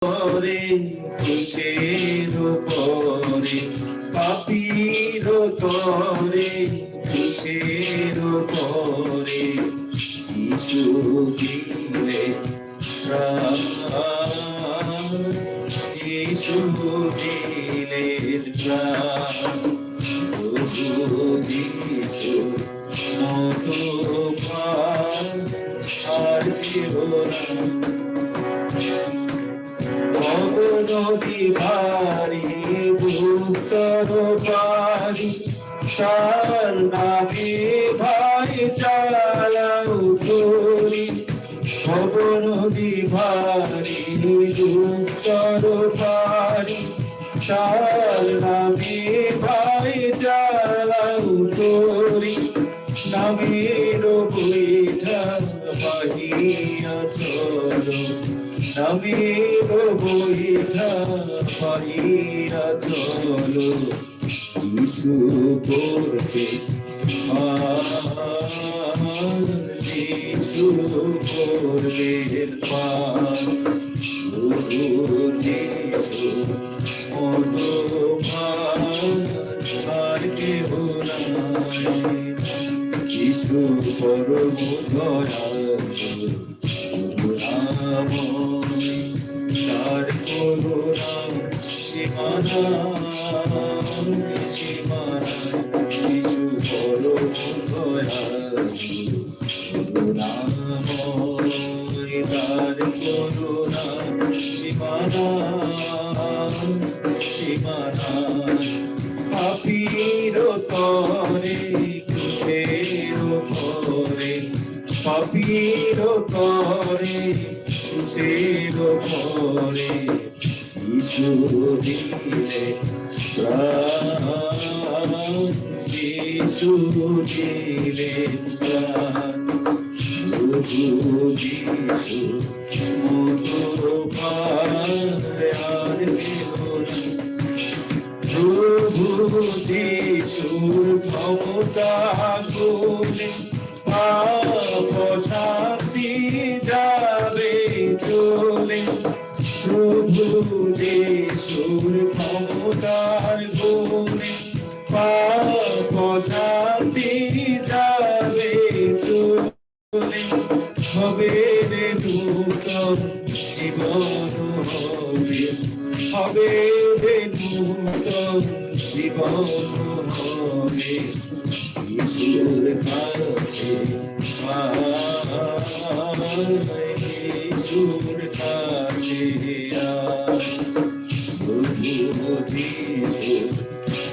করে কুশের উপরে পাপীর তরে কুশের উপরে যিশু দিলে প্রাণ যিশু দিলেন প্রাণ প্রভু যিশু মতো প্রাণ আর কেহ নদী ভারী দুস্তর পারি তার নামে ভাই চালাও তোরি নদী ভারী দুস্তর পারি তার নামে ভাই চালাও তোরি নামের বৈঠা বাহিয়া চলো নামের বৈঠা বাহিয়া চলো যিশু করবে যিশু করবে যিশু মতো আর কেহ নাই যিশু পরম দয়ালু তার করুণা সীমানা সীমানা যিশু পরম দয়ালু করুণাময় তার করুণা সীমানা সীমানা পাপীর তরে কুশের উপরে পাপীর তরে কুশের উপরে যিশু দিলে প্রাণ যিশু দিলে প্রাণ প্রভু যিশু মতো আর কেহ প্রভু যিশুর ক্ষমতা গুণে পাপ শান্তি যাবে চলে প্রভু যিশুর ক্ষমতার গুণে পাপ শান্তি যাবে চলে হবে রে নূতন জীবন হবে রে নূতন জীবন হবে যিশুর কাছে যিশুর কাছে প্রভু যিশু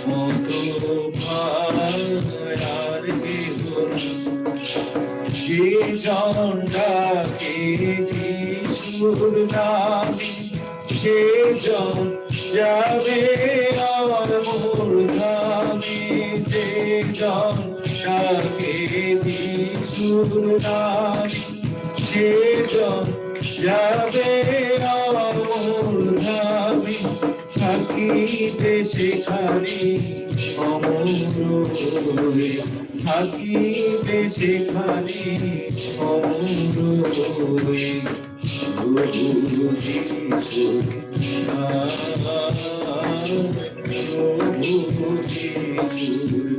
মতো আর কেহ যে জন ডাকে যিশুর নামে সে জন যাবে অমর ধামে যে জন ডাকে যিশুর নামে সে জন যাবে অমর ধামে থাকিবে সেখানে অমর হয়ে থাকিবে সেখানে অমর হয়ে প্রভু যিশু প্রভু যিশুর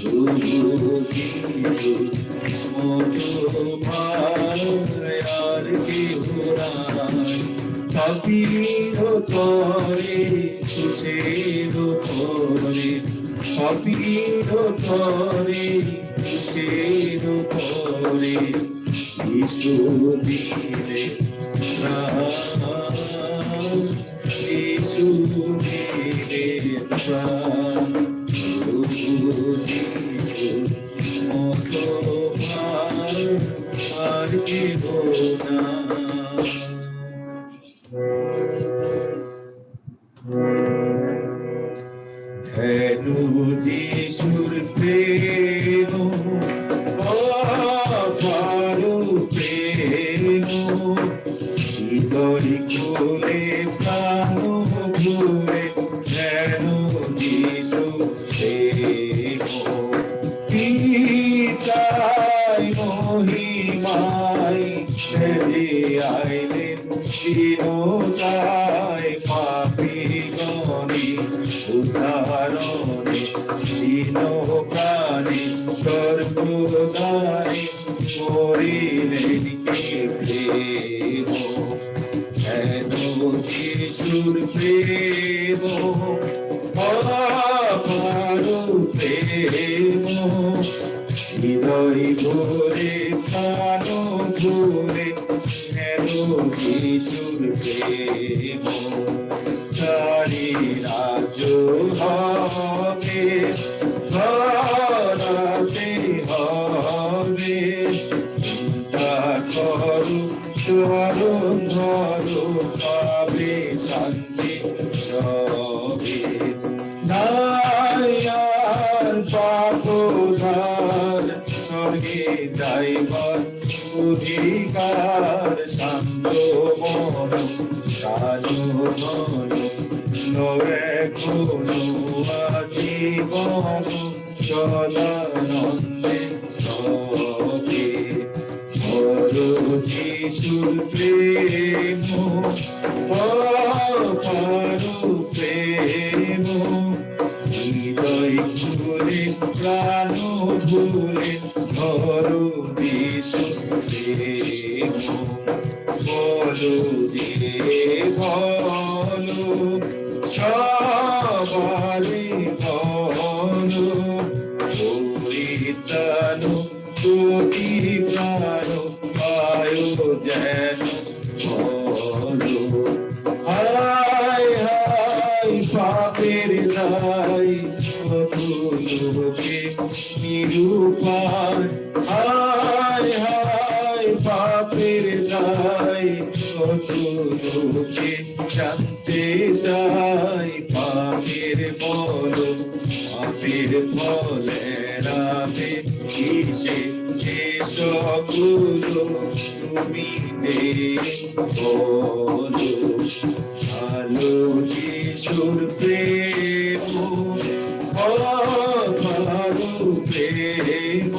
প্রভু যিশু মতো আর কেহ নাই পাপীর তরে কুশের উপরে পাপীর তরে কুশের উপরে যিশু দিলে প্রাণ যিশু দিলে প্রাণ প্রভু যিশু মতো আর কেহ নাই ধেনু যিশুর প্রেম অপার প্রেম হৃদয় খুলে প্রাণ ভুলে ধেনু যিশু প্রেম পিতায় মহিমায় ছেড়ে আইলেন দীনতায় পাপীগণে উদ্ধারণে দীন প্রাণে সর্বদানে করিলেন কে প্রেম হেন যিশুর প্রেম অপার প্রেম হৃদয় ভরে প্রাণ ভরে হেন যিশুর প্রেম তারি রাজ্য হবে ধরাতে হবে চিন্তা করু চরণ ধরো পাবে শান্তি সবে নায়ার পাপধার স্বর্গে যাইবার অধিকার শান্ত মন কালো মন নয় কোনো আজীবন সদানন্দে রবে বড় যিশুর প্রেম অপার প্রেম হৃদয় ভুলে প্রাণ ভুলে ধরো যিশুর প্রেম বলো যে বলো সবারে বলো পরিত্রাণ প্রতি প্রাণ পায় যেন বলো হায় হায় পাপের দায় কত লোকে নিরুপায় হায় হায় পাপের দায় কত লোকে জানতে চাই পাপের বল পাপের ফলে রাবে কিসে সকল তুমি যে বলো ভালো যিশুর প্রেম ভালো প্রেম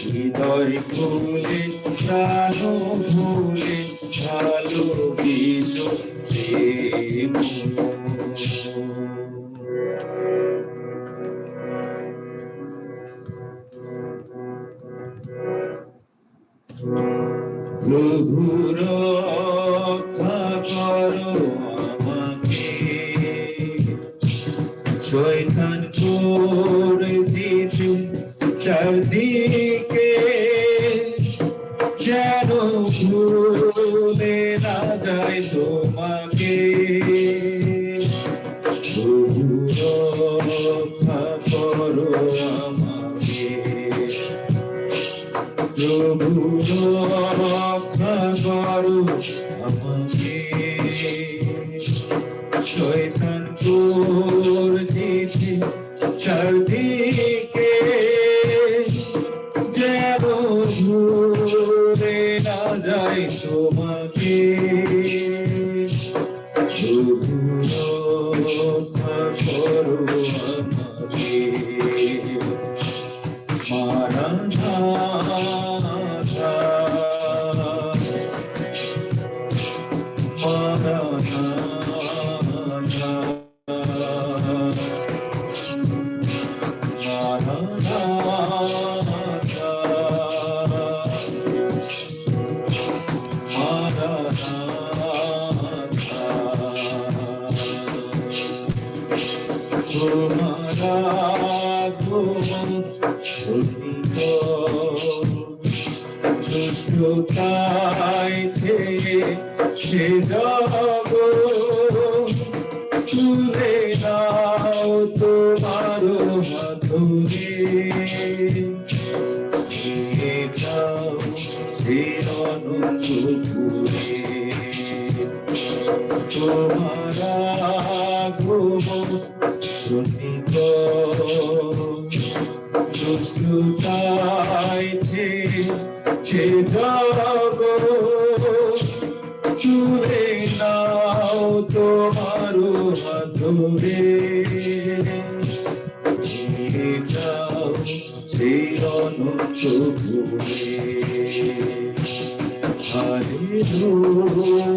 হৃদয় খুলে প্রাণ ভুলে ভালো যিশুর প্রেম প্রভু রক্ষা করো আমাকে শয়তান করে দিতে চারদিকে যেন ভুলে না যায় তোমাকে প্রভু রক্ষা করো আমাকে প্রভু রক্ষা করো আমাকে শয়তান করতেছে চারদিকে যেন ভুলে না যায় তোমাকে প্রভু রক্ষা করো আমাকে মারানা সে যাব তুলে নাও তোমার মাধুরী যাও সে অনন্তপুরে তোমার আগমন শুনিব দুষ্টতাইছে সে যাব চুলে নাও তোমার হাতরে যাও সেই অনন্তপুরে হালেলুয়া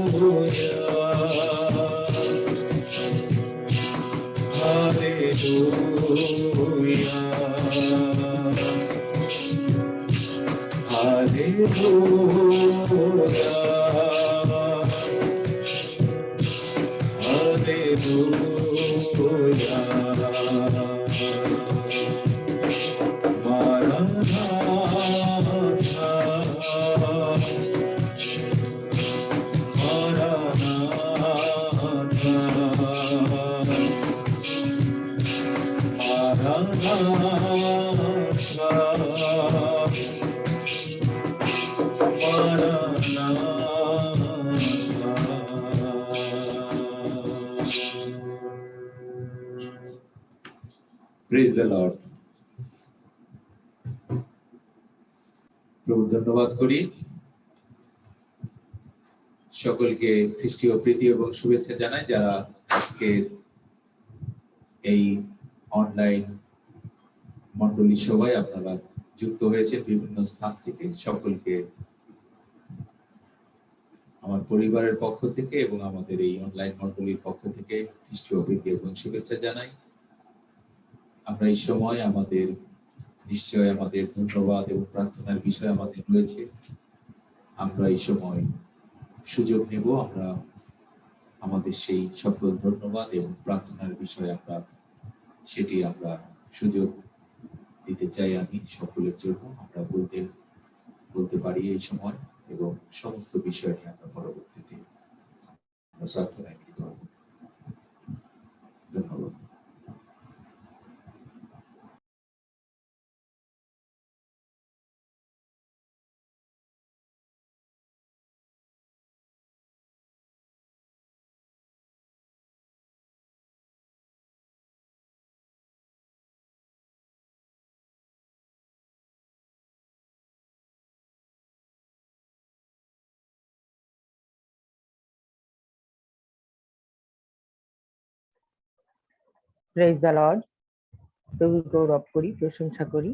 Praise the Lord. প্রভু ধন্যবাদ করি সকলকে খ্রিস্টীয় প্রীতি এবং শুভেচ্ছা জানাই যারা আজকে এই অনলাইন মণ্ডলী সভায় আপনারা যুক্ত হয়েছে বিভিন্ন স্থান থেকে। সকলকে আমার পরিবারের পক্ষ থেকে এবং আমাদের এই অনলাইন মণ্ডলীর পক্ষ থেকে খ্রিস্টীয় প্রীতি এবং শুভেচ্ছা জানাই। আমরা এই সময় আমাদের নিশ্চয় আমাদের ধন্যবাদ এবং প্রার্থনার বিষয় আমাদের রয়েছে। আমরা এই সময় সুযোগ নেব, আমরা আমাদের সেই সকল ধন্যবাদ এবং প্রার্থনার বিষয়ে সেটি আমরা সুযোগ দিতে চাই। আমি সকলের জন্য আমরা বলতে পারি এই সময় এবং সমস্ত বিষয় নিয়ে আমরা পরবর্তীতে প্রার্থনায় মিলিত হব। ধন্যবাদ। Praise the lord. প্রভুর গৌরব করি, প্রশংসা করি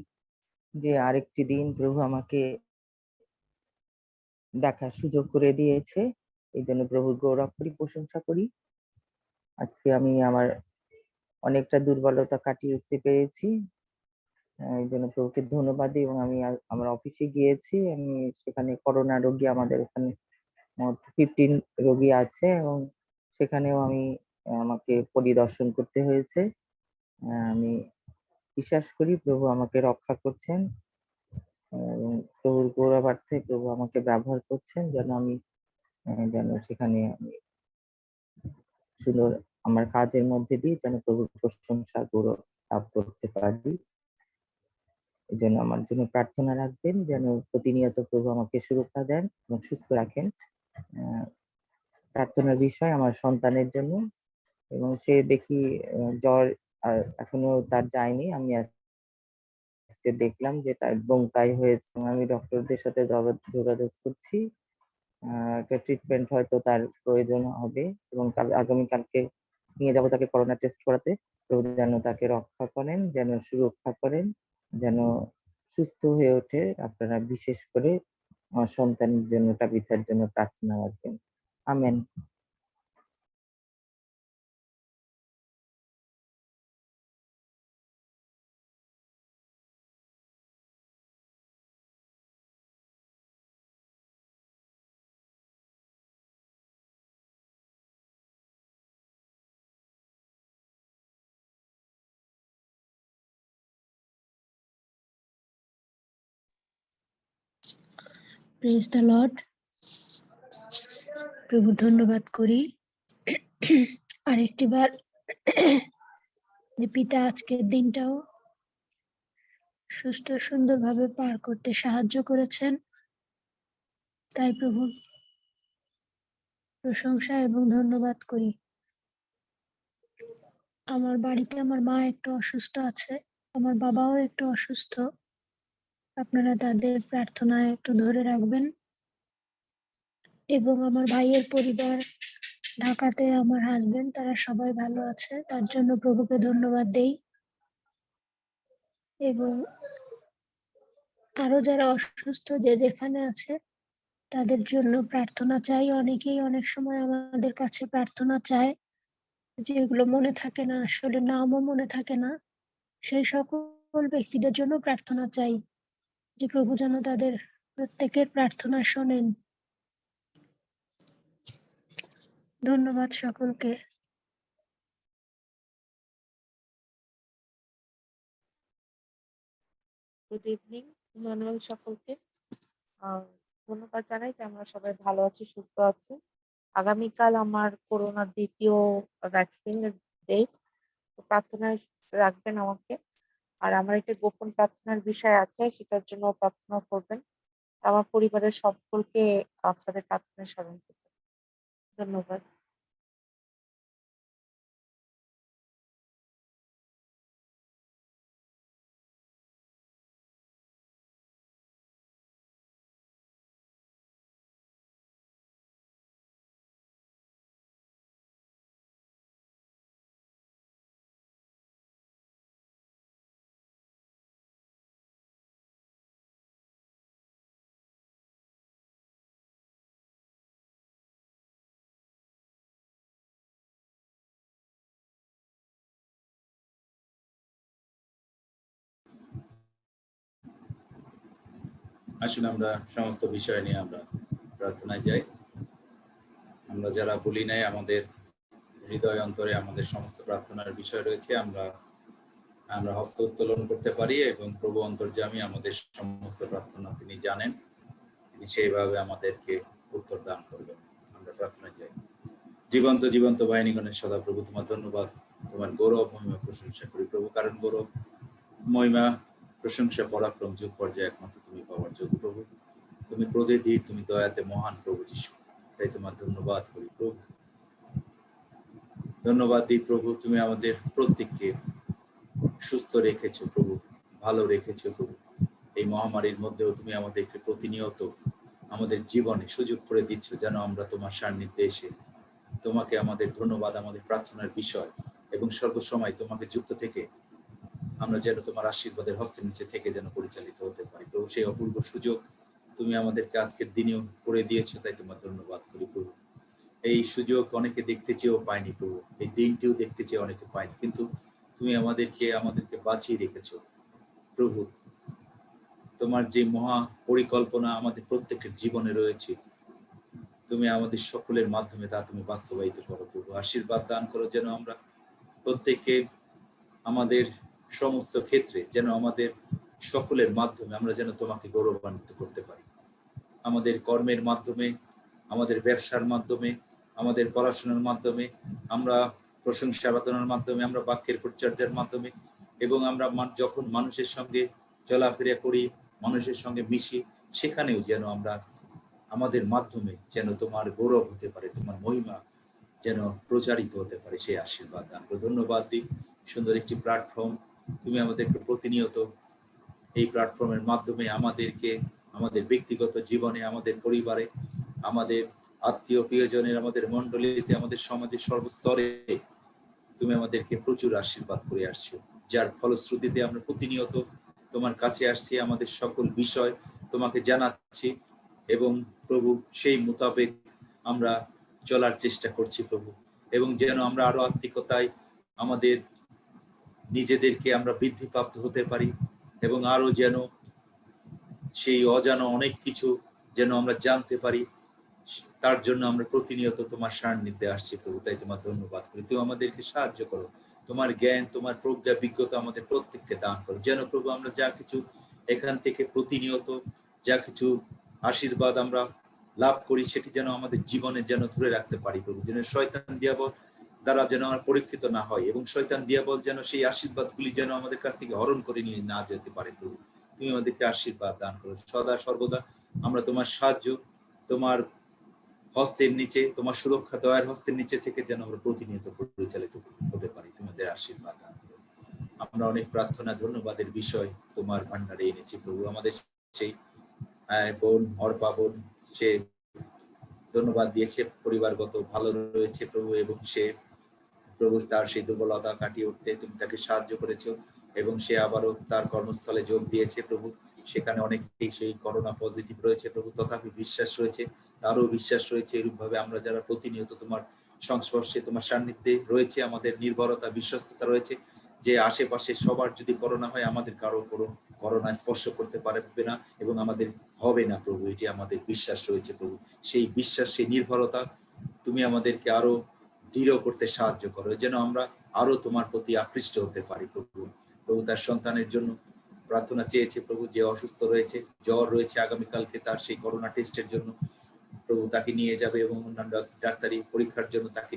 যে আরেকটি দিন প্রভু আমাকে দেখার সুযোগ করে দিয়েছে। এই জন্য প্রভুর গৌরব করি, প্রশংসা করি। আজকে আমি আমার অনেকটা দুর্বলতা কাটিয়ে উঠতে পেরেছি, এই জন্য প্রভুকে ধন্যবাদ দিই। এবং আমি আমার অফিসে গিয়েছি, আমি সেখানে করোনা রোগী, আমাদের ওখানে মোট 15 রোগী আছে এবং সেখানেও আমাকে পরিদর্শন করতে হয়েছে। আমি বিশ্বাস করি প্রভু আমাকে রক্ষা করছেন এবং প্রভুর গৌরবার্থে প্রভু আমাকে ব্যবহার করছেন যেন সেখানে আমি সুন্দর আমার কাজের মধ্যে দিয়ে যেন প্রভুর প্রশংসা গৌরব লাভ করতে পারি। এই জন্য আমার জন্য প্রার্থনা রাখবেন যেন প্রতিনিয়ত প্রভু আমাকে সুরক্ষা দেন এবং সুস্থ রাখেন। প্রার্থনার বিষয় আমার সন্তানের জন্য, এবং সে দেখি জ্বর এখনো তার যায়নি। আমি আজকে দেখলাম যে তার ব্রঙ্কাই হয়েছে। আমি ডক্টরদের সাথে যোগাযোগ করছি, একটা ট্রিটমেন্ট হয়তো তার প্রয়োজন হবে এবং আগামীকালকে নিয়ে যাব তাকে করোনা টেস্ট করাতে। প্রভু যেন তাকে রক্ষা করেন, যেন সুরক্ষা করেন, যেন সুস্থ হয়ে ওঠে। আপনারা বিশেষ করে আমার সন্তানের জন্য, তাবিথার জন্য প্রার্থনা রাখবেন। আমেন। Praise the lord. প্রভু ধন্যবাদ করি আরেকটিবার যে পিতা আজকের দিনটাও সুস্থ সুন্দরভাবে পার করতে সাহায্য করেছেন, তাই প্রভু প্রশংসা এবং ধন্যবাদ করি। আমার বাড়িতে আমার মা একটু অসুস্থ আছে, আমার বাবাও একটু অসুস্থ। আপনারা তাদের প্রার্থনায় একটু ধরে রাখবেন। এবং আমার ভাইয়ের পরিবার, ঢাকাতে আমার হাজবেন্ড, তারা সবাই ভালো আছে, তার জন্য প্রভুকে ধন্যবাদ দেই। এবং আরো যারা অসুস্থ যে যেখানে আছে তাদের জন্য প্রার্থনা চাই। অনেকেই অনেক সময় আমাদের কাছে প্রার্থনা চায়, যেগুলো মনে থাকে না, আসলে নামও মনে থাকে না। সেই সকল ব্যক্তিদের জন্য প্রার্থনা চাই, যে প্রভু যেন তাদের প্রত্যেকের প্রার্থনা শোনেন। ধন্যবাদ সকলকে। গুড ইভিনিং ইমানুয়েল সকলকে। ধন্যবাদ জানাই যে আমরা সবাই ভালো আছি, সুস্থ আছি। আগামীকাল আমার করোনার দ্বিতীয় ভ্যাকসিনের ডেট, প্রার্থনায় রাখবেন আমাকে। আর আমার একটা গোপন প্রার্থনার বিষয় আছে, সেটার জন্য প্রার্থনা করবেন। আমার পরিবারের সকলকে আপনাদের প্রার্থনায় স্মরণ করবেন। ধন্যবাদ। আসুন আমরা সমস্ত বিষয় নিয়ে আমরা প্রার্থনায় যাই। আমরা যারা বলি নাই, আমাদের হৃদয় অন্তরে আমাদের সমস্ত প্রার্থনার বিষয় রয়েছে, আমরা হস্ত উত্তোলন করতে পারি এবং প্রভু অন্তর্যামী আমাদের সমস্ত প্রার্থনা তিনি জানেন, তিনি সেইভাবে আমাদেরকে উত্তর দান করবেন। আমরা প্রার্থনায় যাই। জীবন্ত বাহিনীগণের সদা প্রভু, তোমার ধন্যবাদ, তোমার গৌরব মহিমা প্রশংসা করি প্রভু, কারণ গৌরব মহিমা প্রশংসা পরাক্রম যুগ পর্যায়ে একমাত্র তুমি পাওয়ার যোগ্য প্রভু। তুমি ক্রোধে ধীর, তুমি দয়াতে মহান প্রভু যিশু, তাই তোমার ধন্যবাদ করি প্রভু। ধন্যবাদ দিই প্রভু, তুমি আমাদের প্রত্যেককে সুস্থ রেখেছো প্রভু, ভালো রেখেছো প্রভু। এই মহামারীর মধ্যেও তুমি আমাদেরকে প্রতিনিয়ত আমাদের জীবনে সুযোগ করে দিচ্ছ, যেন আমরা তোমার সান্নিধ্যে এসে তোমাকে আমাদের ধন্যবাদ, আমাদের প্রার্থনার বিষয় এবং সর্বসময় তোমাকে যুক্ত থেকে আমরা যেন তোমার আশীর্বাদের হস্তের নিচে থেকে যেন পরিচালিত হতে পারি প্রভু। সেই অপূর্ব সুযোগ তুমি আমাদেরকে আজকের দিনেও করে দিয়েছো, তাই তোমার ধন্যবাদ করি প্রভু। এই সুযোগ অনেকে দেখতে চেয়েও পায়নি প্রভু, এই দিনটিও দেখতে চেয়ে অনেকে পায়নি, কিন্তু তুমি আমাদেরকে বাঁচিয়ে রেখেছো প্রভু। তোমার যে মহা পরিকল্পনা আমাদের প্রত্যেকের জীবনে রয়েছে, তুমি আমাদের সকলের মাধ্যমে তা তুমি বাস্তবায়িত করো প্রভু। আশীর্বাদ দান করো যেন আমরা প্রত্যেকে আমাদের সমস্ত ক্ষেত্রে যেন আমাদের সকলের মাধ্যমে আমরা যেন তোমাকে গৌরবান্বিত করতে পারি। আমাদের কর্মের মাধ্যমে, আমাদের ব্যবসার মাধ্যমে, আমাদের পড়াশোনার মাধ্যমে, আমরা প্রশংসা আরাধনার মাধ্যমে, আমরা বাক্যের পরিচর্যার মাধ্যমে, এবং আমরা যখন মানুষের সঙ্গে চলাফেরা করি, মানুষের সঙ্গে মিশি, সেখানেও যেন আমরা আমাদের মাধ্যমে যেন তোমার গৌরব হতে পারে, তোমার মহিমা যেন প্রচারিত হতে পারে, সেই আশীর্বাদ আমরা ধন্যবাদ দিই। সুন্দর একটি প্ল্যাটফর্ম তুমি আমাদেরকে প্রতিনিয়ত এই প্ল্যাটফর্মের মাধ্যমে আমাদেরকে আমাদের ব্যক্তিগত জীবনে, আমাদের পরিবারে, আমাদের আত্মীয় প্রিয়জনের, আমাদের মণ্ডলীতে, আমাদের সমাজের সর্বস্তরে তুমি আমাদেরকে প্রচুর আশীর্বাদ করে আসছো, যার ফলশ্রুতিতে আমরা প্রতিনিয়ত তোমার কাছে আসছি, আমাদের সকল বিষয় তোমাকে জানাচ্ছি এবং প্রভু সেই মোতাবেক আমরা চলার চেষ্টা করছি প্রভু। এবং যেন আমরা আরো আত্মিকতায় আমাদের নিজেদেরকে আমরা বৃদ্ধিপ্রাপ্ত হতে পারি এবং আরো যেন সেই অজানা অনেক কিছু যেন আমরা জানতে পারি, তার জন্য আমরা প্রতিনিয়ত তোমার সান্নিধ্যে আসছি প্রভু। তাই তোমার ধন্যবাদ করি, তুমি আমাদেরকে সাহায্য করো, তোমার জ্ঞান, তোমার প্রজ্ঞা, বিজ্ঞতা আমাদের প্রত্যেককে দান করো, যেন প্রভু আমরা যা কিছু এখান থেকে প্রতিনিয়ত যা কিছু আশীর্বাদ আমরা লাভ করি, সেটি যেন আমাদের জীবনে যেন ধরে রাখতে পারি প্রভু। যেন শয়তান দিয়াবল দ্বারা যেন আমরা পরীক্ষিত না হয় এবং শয়তান দিয়াবল যেন সেই আশীর্বাদগুলি যেন আমাদের কাছ থেকে হরণ করে নিয়ে না যেতে পারে প্রভু। তুমি আমাদেরকে আশীর্বাদ দান করো সদা সর্বদা। আমরা তোমার সাহায্য, তোমার হস্তের নিচে, তোমার সুরক্ষা দয়ার হস্তের নিচে থেকে যেন আমরা প্রতিনিয়ত পরিচালিত হতে পারি, তোমাদের আশীর্বাদ দান করো। আমরা অনেক প্রার্থনা ধন্যবাদের বিষয় তোমার ভান্ডারে এনেছি প্রভু। আমাদের সেই বোন অর্পা বোন, সে ধন্যবাদ দিয়েছে, পরিবারগত ভালো রয়েছে প্রভু, এবং সে প্রভু তার সেই দুর্বলতা কাটিয়ে উঠতে তুমি তাকে সাহায্য করেছো এবং সে আবারও তার কর্মস্থলে যোগ দিয়েছে প্রভু। সেখানে অনেকেই সেই করোনা পজিটিভ রয়েছে প্রভু, তথাপি বিশ্বাস রয়েছে, তারও বিশ্বাস রয়েছে। এরূপ ভাবে আমরা যারা প্রতিনিয়ত তোমার সংস্পর্শে, তোমার সান্নিধ্যে রয়েছে, আমাদের নির্ভরতা, বিশ্বস্ততা রয়েছে যে আশেপাশে সবার যদি করোনা হয়, আমাদের কারো করোনা স্পর্শ করতে পারবে না এবং আমাদের হবে না প্রভু, এটি আমাদের বিশ্বাস রয়েছে প্রভু। সেই বিশ্বাস, সেই নির্ভরতা তুমি আমাদেরকে আরো দৃঢ় করতে সাহায্য করো, যেন আমরা আরো তোমার প্রতি আকৃষ্ট হতে পারি প্রভু। প্রভু তার সন্তানের জন্য প্রার্থনা চেয়েছে প্রভু, যে অসুস্থ রয়েছে, জ্বর রয়েছে, আগামীকালকে তার সেই করোনা টেস্টের জন্য প্রভু তাকে নিয়ে যাবে এবং অন্যান্য ডাক্তারি পরীক্ষার জন্য তাকে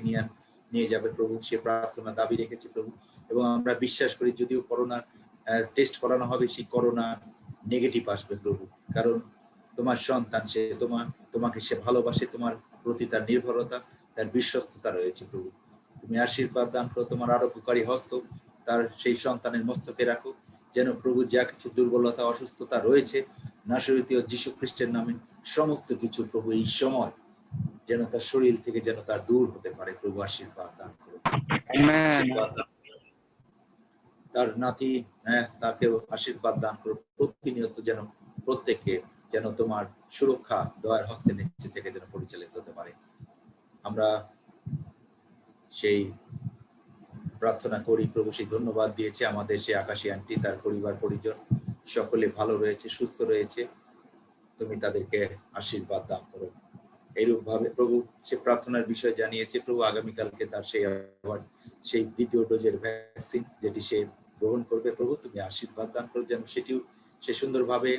নিয়ে যাবে প্রভু। সে প্রার্থনা দাবি রেখেছে প্রভু, এবং আমরা বিশ্বাস করি যদিও করোনা টেস্ট করানো হবে, সেই করোনা নেগেটিভ আসবে প্রভু, কারণ তোমার সন্তান, সে তোমাকে সে ভালোবাসে, তোমার প্রতি তার নির্ভরতা, তার বিশ্বস্ততা রয়েছে প্রভু। তুমি আশীর্বাদ দান করো, তোমার আরোগ্যকারী হস্ত তার সেই সন্তানের মস্তকে রাখো, যেন প্রভু যা কিছু দুর্বলতা, অসুস্থতা রয়েছে, নাসরীয় যীশু খ্রিস্টের নামে সমস্ত কিছু প্রভু এই সময় যেন তার শরীর থেকে যেন তার দূর হতে পারে প্রভু। আশীর্বাদ দান করো তার নাতি, তাকেও আশীর্বাদ দান করো। প্রতিনিয়ত যেন প্রত্যেককে যেন তোমার সুরক্ষা দয়ার হস্তের নিচে থেকে যেন পরিচালিত হতে পারে। আমরা সেই প্রার্থনা করি প্রভু। সেই ধন্যবাদ দিয়েছে আমাদের সেই আকাশী আন্টি, তার পরিবার পরিজন সকলে ভালো রয়েছে, সুস্থ রয়েছে, তুমি তাদেরকে আশীর্বাদ দান করো। এইরূপ ভাবে প্রভু সে প্রার্থনার বিষয় জানিয়েছে প্রভু, আগামীকালকে তার সেই দ্বিতীয় ডোজের ভ্যাকসিন যেটি সে গ্রহণ করবে প্রভু, তুমি আশীর্বাদ দান করো, যেন সেটিও সে সুন্দরভাবে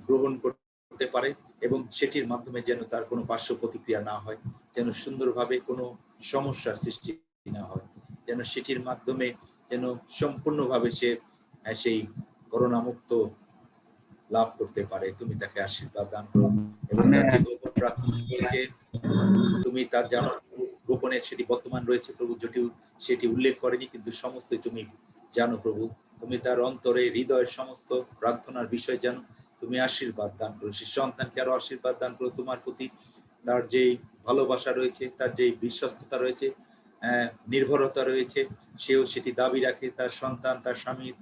গ্রহণ করতে পারে এবং সেটির মাধ্যমে যেন তার কোনো পার্শ্ব প্রতিক্রিয়া না হয়, যেন সুন্দরভাবে কোনো সমস্যার সৃষ্টি না হয়, যেন সেটির মাধ্যমে যেন সম্পূর্ণভাবে সে সেই করোনা মুক্ত লাভ করতে পারে। তুমি তাকে আশীর্বাদ দান করো এবং তার যে গোপন প্রার্থনা রয়েছে তুমি তার জানো, গোপনে সেটি বর্তমান রয়েছে প্রভু, যদিও সেটি উল্লেখ করেনি, কিন্তু সমস্তই তুমি জানো প্রভু। তুমি তার অন্তরে, হৃদয়ের সমস্ত প্রার্থনার বিষয় জানো, তুমি আশীর্বাদ দান করো। সে সন্তানকে আরো আশীর্বাদ দান করো, তোমার প্রতি তার যে ভালোবাসা রয়েছে, তার যে বিশ্বস্ততা রয়েছে, নির্ভরতা রয়েছে, সেও সেটি দাবি রাখে তার সন্তান, তার স্বামীর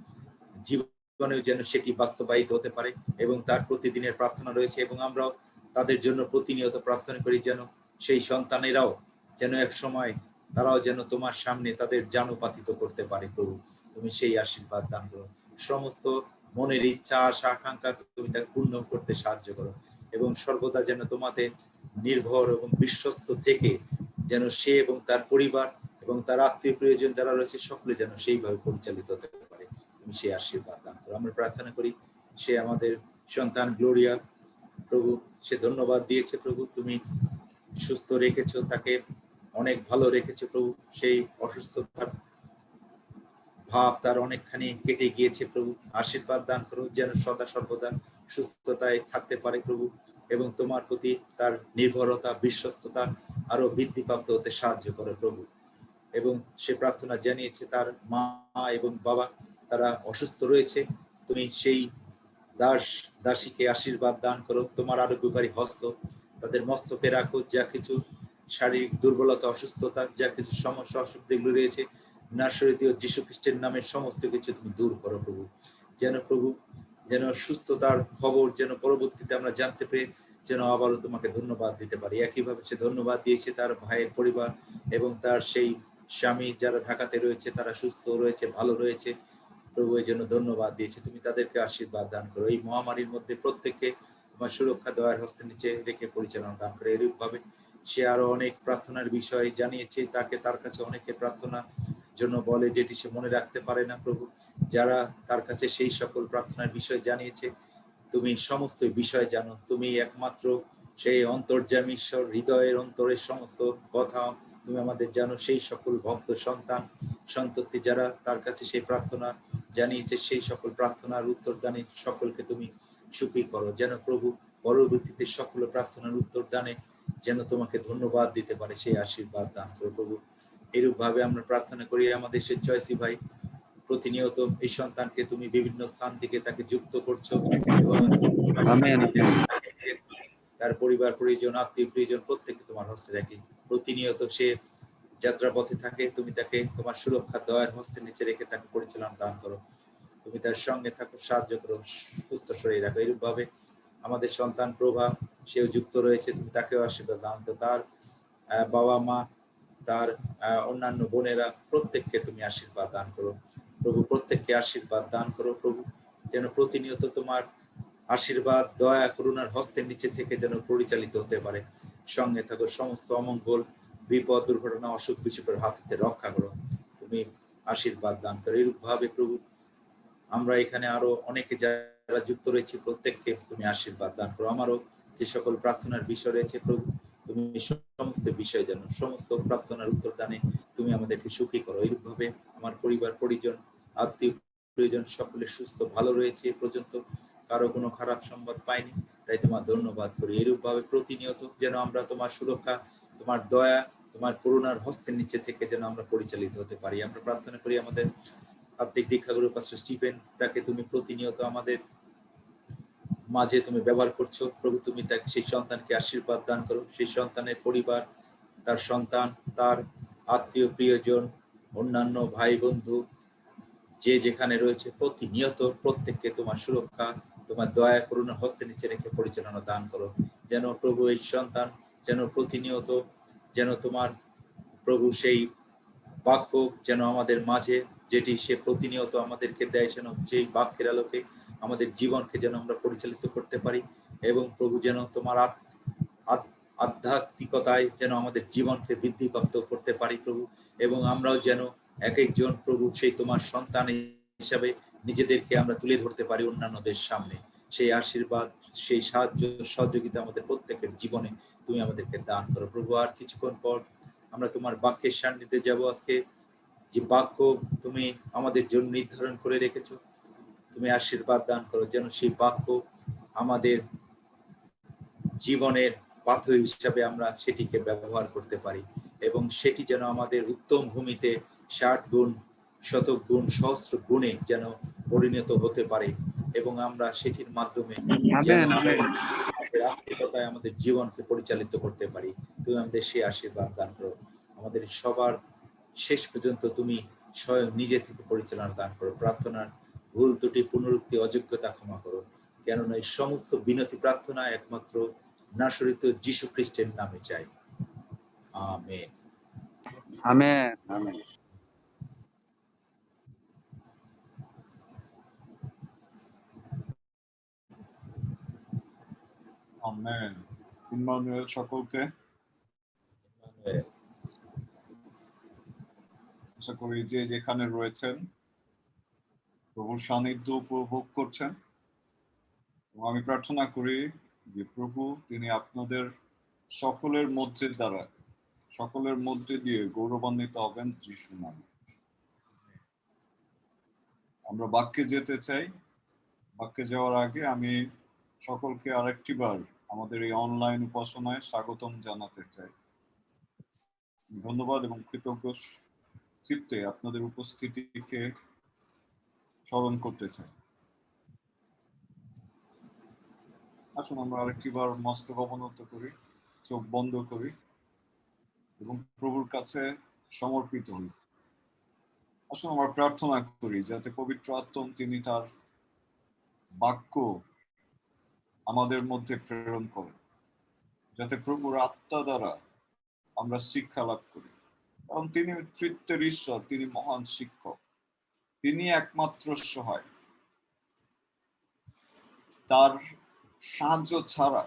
জীবনেও যেন সেটি বাস্তবায়িত হতে পারে এবং তার প্রতিদিনের প্রার্থনা রয়েছে। এবং আমরাও তাদের জন্য প্রতিনিয়ত প্রার্থনা করি, যেন সেই সন্তানেরাও যেন এক সময় তারাও যেন তোমার সামনে তাদের জানুপাতিত করতে পারে প্রভু। তুমি সেই আশীর্বাদ দান করো, সমস্ত মনের ইচ্ছা, আশা, আকাঙ্ক্ষা তুমি তাকে পূর্ণ করতে সাহায্য করো এবং সর্বদা যেন তোমাদের নির্ভর এবং বিশ্বস্ত থেকে যেন সে এবং তার পরিবার এবং তার আত্মীয় প্রিয়জন যারা রয়েছে সকলে যেন সেইভাবে পরিচালিত হতে পারে। তুমি সেই আশীর্বাদ দান করো। আমরা প্রার্থনা করি সে আমাদের সন্তান গ্লোরিয়া প্রভু, সে ধন্যবাদ দিয়েছে প্রভু, তুমি সুস্থ রেখেছো, তাকে অনেক ভালো রেখেছো প্রভু। সেই অসুস্থতার ভাব তার অনেকখানি কেটে গিয়েছে প্রভু, আশীর্বাদ দান করো, যেন সদা সর্বদা সুস্থতায় থাকতে পারে প্রভু এবং তোমার প্রতি তার নির্ভরতা, বিশ্বস্ততা আরো বৃদ্ধিপ্রাপ্ত হতে সাহায্য করো প্রভু। এবং সে প্রার্থনা জানিয়েছে তার মা এবং বাবা তারা অসুস্থ রয়েছে, তুমি সেই দাসীকে আশীর্বাদ দান করো, তোমার আরোগ্যকারী হস্ত তাদের মস্তকে রাখো। যা কিছু শারীরিক দুর্বলতা, অসুস্থতা, যা কিছু সমস্যা, অসুখ যেগুলো রয়েছে, নাসরীয় যীশু খ্রিস্টের নামে সমস্ত কিছু তুমি দূর করো প্রভু। যেন প্রভু যেন সুস্থতার খবর যেন পরবর্তীতে আমরা জানতে পেরে যেন আবারও তোমাকে ধন্যবাদ দিতে পারি। একইভাবে সে ধন্যবাদ দিয়েছে তার ভাইয়ের পরিবার এবং তার সেই স্বামী যারা ঢাকাতে রয়েছে, তারা সুস্থ রয়েছে, ভালো রয়েছে প্রভু, এই জন্য ধন্যবাদ দিয়েছে। তুমি তাদেরকে আশীর্বাদ দান করো, এই মহামারীর মধ্যে প্রত্যেককে তোমার সুরক্ষা দয়ার হস্তের নিচে রেখে পরিচালনা দান করে। এরূপ ভাবে সে আরো অনেক প্রার্থনার বিষয় জানিয়েছে, তাকে তার কাছে অনেকে প্রার্থনা জন্য বলে যেটি সে মনে রাখতে পারে না প্রভু। যারা তার কাছে সেই সকল প্রার্থনার বিষয় জানিয়েছে, তুমি সমস্ত বিষয় জানো, তুমি একমাত্র সেই অন্তর্যামী ঈশ্বর, হৃদয়ের অন্তরের সমস্ত কথা তুমি আমাদের জানো। সেই সকল ভক্ত সন্তান সন্ততি যারা তার কাছে সেই প্রার্থনা জানিয়েছে, সেই সকল প্রার্থনার উত্তর দানে সকলকে তুমি সুখী করো, যেন প্রভু পরবর্তীতে সকল প্রার্থনার উত্তর দানে যেন তোমাকে ধন্যবাদ দিতে পারে, সেই আশীর্বাদ দান করো প্রভু। এরূপ ভাবে আমরা প্রার্থনা করি আমাদের সে জয়সী ভাই, প্রতিনিয়ত এই সন্তানকে তুমি বিভিন্ন স্থান থেকে তাকে যুক্ত করছো এবং তার পরিবার পরিজন, আত্মীয় প্রিয়জন প্রত্যেকে তোমার হস্তে রাখি। প্রতিনিয়ত সে যাত্রা পথে থাকে, তুমি তাকে তোমার সুরক্ষা দয়ার হস্তের নিচে রেখে তাকে পরিচালনা দান করো। তুমি তার সঙ্গে থাকো, সাহায্য করো, সুস্থ শরীর রাখো। এরূপ ভাবে আমাদের সন্তান প্রভা, সেও যুক্ত রয়েছে, তুমি তাকেও আশীর্বাদ দান। তো তার বাবা মা, তার অন্যান্য বোনেরা, প্রত্যেককে তুমি আশীর্বাদ দান করো প্রভু, প্রত্যেককে আশীর্বাদ দান করো প্রভু, যেন প্রতিনিয়ত তোমার আশীর্বাদ, দয়া, করুণার হস্তের নিচে থেকে যেন পরিচালিত হতে পারে। সঙ্গে থাকো, সমস্ত অমঙ্গল, বিপদ, দুর্ঘটনা, অসুখ বিসুখের হাত থেকে রক্ষা করো, তুমি আশীর্বাদ দান করো। এরূপ ভাবে প্রভু আমরা এখানে আরো অনেকে যারা যুক্ত রয়েছে, প্রত্যেককে তুমি আশীর্বাদ দান করো। আমারও যে সকল প্রার্থনার বিষয় রয়েছে প্রভু, তুমি সমস্ত বিষয় জানো, সমস্ত প্রার্থনার উত্তর দানে তুমি আমাদেরকে সুখী করো। এইরূপ ভাবে আমার পরিবার পরিজন, আত্মীয় প্রিয়জন সকলে সুস্থ ভালো রয়েছে এ পর্যন্ত, কারো কোনো খারাপ সংবাদ পাইনি, তাই তোমার ধন্যবাদ করি। এরূপ ভাবে প্রতিনিয়ত যেন আমরা তোমার সুরক্ষা, তোমার দয়া, তোমার করুণার হস্তের নিচে থেকে যেন আমরা পরিচালিত হতে পারি। আমরা প্রার্থনা করি আমাদের আত্মিক দীক্ষাগুরু পাস্টর স্টিফেন, তাকে তুমি প্রতিনিয়ত আমাদের মাঝে তুমি ব্যবহার করছো প্রভু, তুমি তাকে, সেই সন্তানকে আশীর্বাদ দান করো, সেই সন্তানের পরিবার, তার সন্তান, তার আত্মীয় প্রিয়জন, অন্যান্য ভাই বন্ধু যে যেখানে রয়েছে, প্রতিনিয়ত প্রত্যেককে তোমার সুরক্ষা, তোমার দয়া, করুণা হস্তে নিচে রেখে পরিচালনা দান করো। যেন প্রভু এই সন্তান যেন প্রতিনিয়ত যেন তোমার প্রভু সেই বাক্য যেন আমাদের মাঝে, যেটি সে প্রতিনিয়ত আমাদেরকে দেয়, যেন সেই বাক্যের আলোকে আমাদের জীবনকে যেন আমরা পরিচালিত করতে পারি। এবং প্রভু যেন তোমার আধ্যাত্মিকতায় যেন আমাদের জীবনকে বৃদ্ধিপ্রাপ্ত করতে পারি প্রভু, এবং আমরাও যেন এক একজন প্রভু সেই তোমার সন্তান হিসাবে নিজেদেরকে আমরা তুলে ধরতে পারি অন্যান্যদের সামনে। সেই আশীর্বাদ, সেই সাহায্য, সহযোগিতা আমাদের প্রত্যেকের জীবনে তুমি আমাদেরকে দান করো প্রভু। আর কিছুক্ষণ পর আমরা তোমার বাক্যের সান্নিধ্যে যাব। আজকে যে বাক্য তুমি আমাদের জন্য নির্ধারণ করে রেখেছো, তুমি আশীর্বাদ দান করো, যেন সেই বাক্য আমাদের জীবনের পাথর হিসাবে আমরা সেটিকে ব্যবহার করতে পারি, এবং সেটি যেন আমাদের উত্তম ভূমিতে 60 গুণ, শতক গুণ, সহস্র গুণে যেন পরিণত হতে পারে, এবং আমরা সেটির মাধ্যমে যেন আমাদের আত্মিকতায় আমাদের জীবনকে পরিচালিত করতে পারি। তুমি আমাদের সেই আশীর্বাদ দান করো। আমাদের সবার শেষ পর্যন্ত তুমি স্বয়ং নিজে থেকে পরিচালনা দান করো। প্রার্থনার ভুল ত্রুটি, পুনরুক্তি, অযোগ্যতা ক্ষমা করো, কেননা এই সমস্ত বিনতি প্রার্থনা একমাত্র নাসরিত যীশু খ্রিস্টের নামে চাই, amen. Amen. Amen. Amen. Emmanuel সকলকে, আশা করি যে যেখানে রয়েছেন প্রভুর সান্নিধ্য উপভোগ করছেন, এবং আমি প্রার্থনা করি যে প্রভু তিনি আপনাদের সকলের মধ্যে দিয়ে গৌরবান্বিত হবেন যিশু নামে। আমরা বাক্যে যেতে চাই। বাক্যে যাওয়ার আগে আমি সকলকে আরেকটিবার আমাদের এই অনলাইন উপাসনায় স্বাগতম জানাতে চাই। ধন্যবাদ এবং কৃতজ্ঞ চিত্তে আপনাদের উপস্থিতিকে স্মরণ করতে চাই। আসুন আমরা আরেকটিবার মস্তক অবনত করি, চোখ বন্ধ করি এবং প্রভুর কাছে সমর্পিত হই। আসুন আমরা প্রার্থনা করি যাতে পবিত্র আত্মা তিনি তার বাক্য আমাদের মধ্যে প্রেরণ করেন, যাতে প্রভুর আত্মা দ্বারা আমরা শিক্ষা লাভ করি। কারণ তিনি তৃত্বের ঈশ্বর, তিনি মহান শিক্ষক, তিনি একমাত্র সহায়। তার সাহায্য ছাড়া,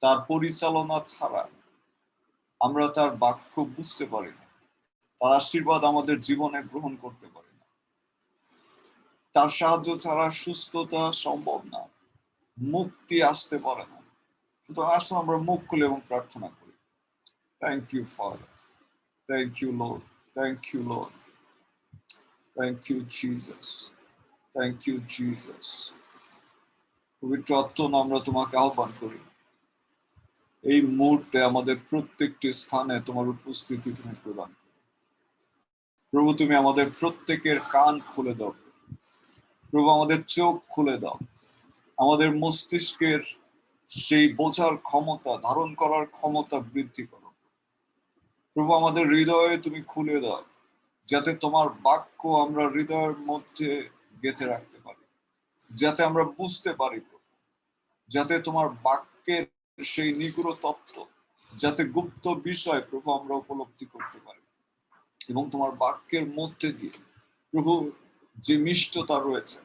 তার পরিচালনা ছাড়া আমরা তার বাক্য বুঝতে পারি না, তার আশীর্বাদ আমাদের জীবনে গ্রহণ করতে পারি না। তার সাহায্য ছাড়া সুস্থতা সম্ভব না, মুক্তি আসতে পারে না। সুতরাং আসলে আমরা মুখ খুলে এবং প্রার্থনা করি। Thank you father, thank you lord, thank you lord, thank you Jesus, thank you Jesus. পবিত্র আত্মা আমরা তোমাকে আহ্বান করি, এই মুহূর্তে আমাদের প্রত্যেকটি স্থানে তোমার উপস্থিতি তুমি প্রদান করো। প্রভু তুমি আমাদের প্রত্যেকের কান খুলে দাও, প্রভু আমাদের চোখ খুলে দাও, আমাদের মস্তিষ্কের সেই বোঝার ক্ষমতা, ধারণ করার ক্ষমতা বৃদ্ধি করো। প্রভু আমাদের হৃদয়ে তুমি খুলে দাও, যাতে তোমার বাক্য আমরা হৃদয়ের মধ্যে গেঁথে রাখতে পারি, যাতে আমরা বুঝতে পারি প্রভু, যাতে তোমার বাক্যের সেই নিগুড় তত্ত্ব, যাতে গুপ্ত বিষয় প্রভু আমরা উপলব্ধি করতে পারি, এবং তোমার বাক্যের মধ্যে দিয়ে প্রভু যে মিষ্টতা রয়েছে,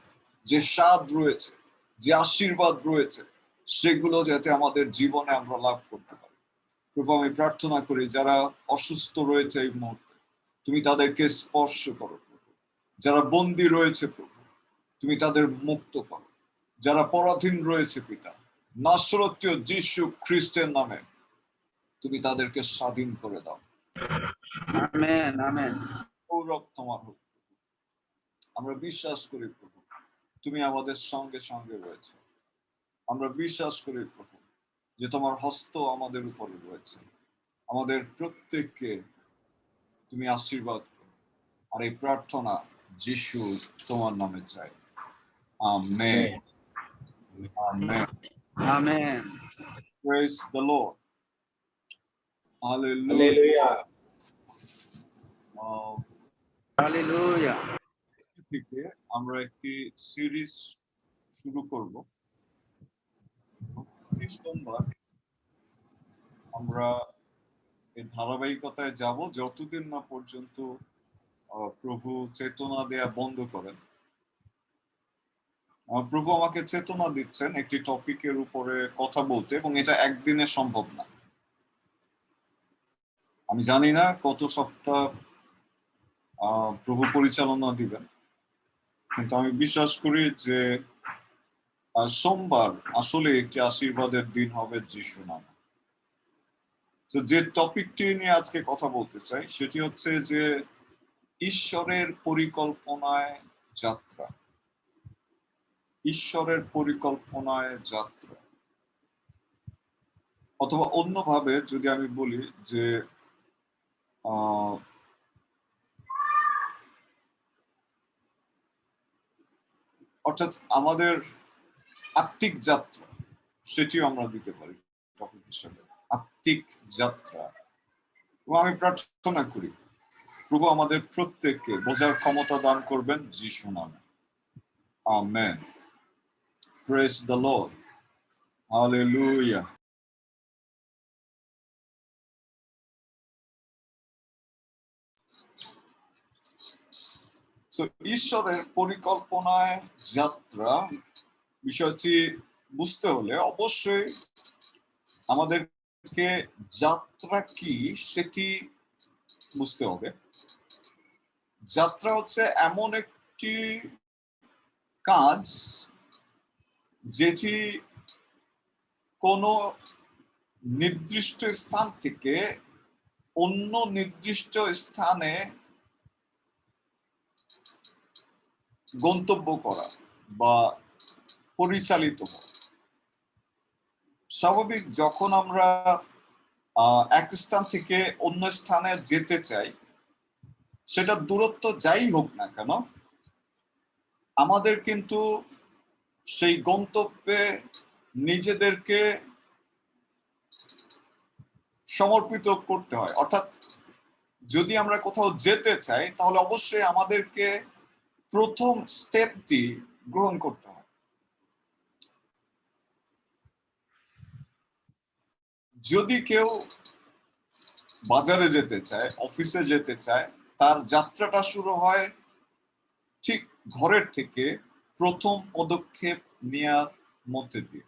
যে স্বাদ রয়েছে, যে আশীর্বাদ রয়েছে, সেগুলো যাতে আমাদের জীবনে আমরা লাভ করতে পারি। প্রভু আমি প্রার্থনা করি যারা অসুস্থ রয়েছে এই মুহূর্তে, তুমি তাদেরকে স্পর্শ করো প্রভু। যারা বন্দী রয়েছে প্রভু, তুমি তাদের মুক্ত করো। যারা পরাধীন রয়েছে পিতা, নাসরতীয় যীশু খ্রিস্টের নামে তুমি তাদেরকে স্বাধীন করে দাও। আমেন আমেন গৌরব তোমার হোক। আমরা বিশ্বাস করি প্রভু তুমি আমাদের সঙ্গে সঙ্গে রয়েছে। আমরা বিশ্বাস করি প্রভু যে তোমার হস্ত আমাদের উপরে রয়েছে। আমাদের প্রত্যেককে তুমি আশীর্বাদ করো। আর এই প্রার্থনা যিশু তোমার নামে চাই। Amen. Amen. Amen Praise the Lord. Hallelujah. Hallelujah থেকে আমরা একটি সিরিজ শুরু করব। প্রতি সোমবার আমরা এই ধারাবাহিকতায় যাব যতদিন না পর্যন্ত প্রভু চেতনা দেয়া বন্ধ করেন। প্রভু আমাকে চেতনা দিচ্ছেন একটি টপিকের উপরে কথা বলতে, এবং এটা একদিনে সম্ভব না। আমি জানি না কত সপ্তাহ প্রভু পরিচালনা দিবেন, কিন্তু আমি বিশ্বাস করি যে সোমবার আসলে একটি আশীর্বাদের দিন হবে যিশু নামে। তো যে টপিকটি নিয়ে আজকে কথা বলতে চাই সেটি হচ্ছে যে ঈশ্বরের পরিকল্পনায় যাত্রা। ঈশ্বরের পরিকল্পনায় যাত্রা, অথবা অন্যভাবে যদি আমি বলি যে অর্থাৎ আমাদের আত্মিক যাত্রা, সেটিও আমরা দিতে পারি টপিক হিসাবে, আত্মিক যাত্রা। এবং আমি প্রার্থনা করি প্রভু আমাদের প্রত্যেককে বোঝার ক্ষমতা দান করবেন যিশু নামে। Amen. Praise the Lord. Hallelujah. So, ঈশ্বরের পরিকল্পনায় যাত্রা বিষয়টি বুঝতে হলে অবশ্যই আমাদেরকে যাত্রা কি সেটি বুঝতে হবে। যাত্রা হচ্ছে এমন একটি কাজ যেটি কোনো নির্দিষ্ট স্থান থেকে অন্য নির্দিষ্ট স্থানে গন্তব্য করা বা পরিচালিত করা। স্বাভাবিক যখন আমরা এক স্থান থেকে অন্য স্থানে যেতে চাই, সেটা দূরত্ব যাই হোক না কেন, আমাদের কিন্তু সেই গন্তব্যে নিজেদেরকে সমর্পিত করতে হয়। অর্থাৎ যদি আমরা কোথাও যেতে চাই তাহলে অবশ্যই আমাদেরকে প্রথম স্টেপটি গ্রহণ করতে হয়। যদি কেউ বাজারে যেতে চায়, অফিসে যেতে চায়, তার যাত্রাটা শুরু হয় ঠিক ঘরের থেকে প্রথম পদক্ষেপ নেওয়ার মধ্যে দিয়ে।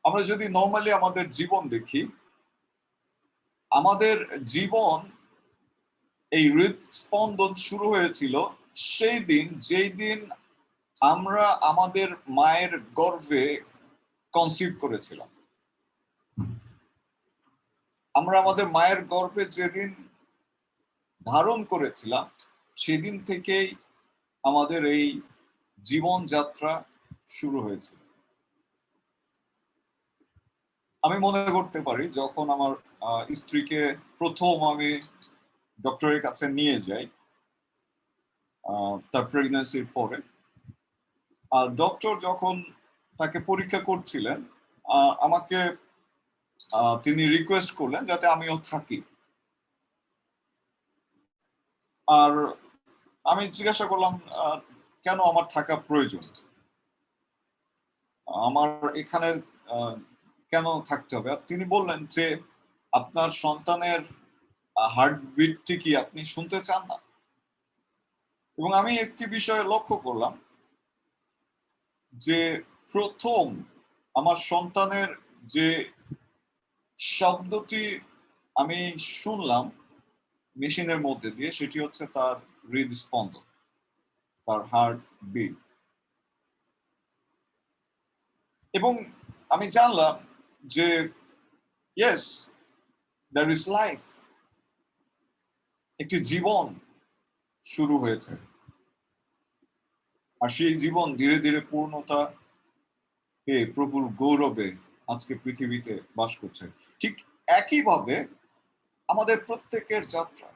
আমরা যদি নর্মালি আমাদের জীবন দেখি, আমাদের জীবন এই হৃদস্পন্দন শুরু হয়েছিল সেই দিন যেই দিন আমরা আমাদের মায়ের গর্ভে কনসিভ করেছিলাম। আমরা আমাদের মায়ের গর্ভে যেদিন ধারণ করেছিলাম সেদিন থেকেই আমাদের এই জীবনযাত্রা শুরু হয়েছিল। আমি মনে করতে পারি যখন আমার স্ত্রীকে প্রথম আমি ডক্টরের কাছে নিয়ে যাই তার প্রেগন্যান্সির পরে, আর ডক্টর যখন তাকে পরীক্ষা করছিলেন আমাকে তিনি রিকোয়েস্ট করলেন যাতে আমিও থাকি। আর আমি জিজ্ঞাসা করলাম কেন আমার থাকা প্রয়োজন, আমার এখানে কেন থাকতে হবে। তিনি বললেন যে আপনার সন্তানের হার্টবিটটি কি আপনি শুনতে চান না? এবং আমি একটি বিষয়ে লক্ষ্য করলাম যে প্রথম আমার সন্তানের যে শব্দটি আমি শুনলাম মেশিনের মধ্যে দিয়ে, সেটি হচ্ছে তার হৃদস্পন্দন, তার হার্ট বিট। এবং আমি জানলাম যে ইয়েস, there is life, একটি জীবন শুরু হয়েছে, আর সেই জীবন ধীরে ধীরে পূর্ণতা পেয়ে প্রভুর গৌরবে আজকে পৃথিবীতে বাস করছে। ঠিক একইভাবে আমাদের প্রত্যেকের যাত্রা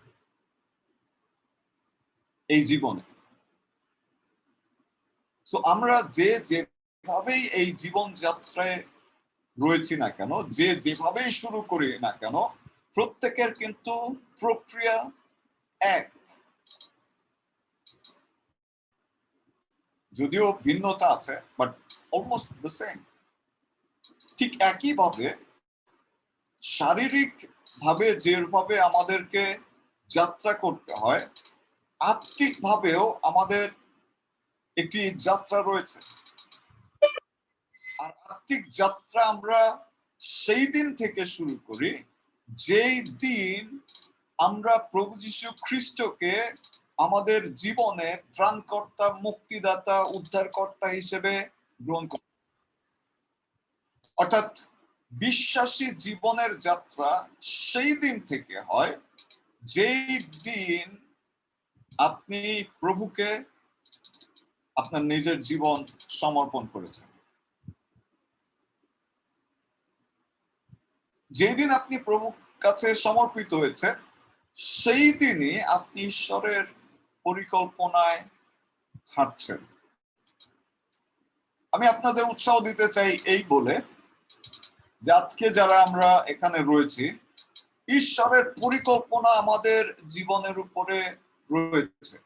এই জীবনে, তো আমরা যে যেভাবেই এই জীবন যাত্রায় রয়েছি না কেন, যে যেভাবেই শুরু করি না কেন, প্রত্যেকের কিন্তু প্রক্রিয়া এক, যদিও ভিন্নতা আছে, বাট অলমোস্ট দ্য সেম। ঠিক একইভাবে শারীরিক ভাবে যেভাবে আমাদেরকে যাত্রা করতে হয়, আত্মিক ভাবেও আমাদের একটি যাত্রা রয়েছে। আর আত্মিক যাত্রা আমরা সেই দিন থেকে শুরু করি যেই দিন আমরা প্রভু যীশু খ্রিস্টকে আমাদের জীবনের ত্রাণকর্তা, মুক্তিদাতা, উদ্ধারকর্তা হিসেবে গ্রহণ করি। অর্থাৎ বিশ্বাসী জীবনের যাত্রা সেই দিন থেকে হয় যেই দিন আপনি প্রভুকে আপনার নিজের জীবন সমর্পণ করেছেন। যেই দিন আপনি প্রভুর কাছে সমর্পিত হয়েছে, সেই দিনই আপনি ঈশ্বরের পরিকল্পনায় হাঁটছেন। আমি আপনাদের উৎসাহ দিতে চাই এই বলে যে আজকে যারা আমরা এখানে রয়েছি, ঈশ্বরের পরিকল্পনা আমাদের জীবনের উপরে রয়েছে।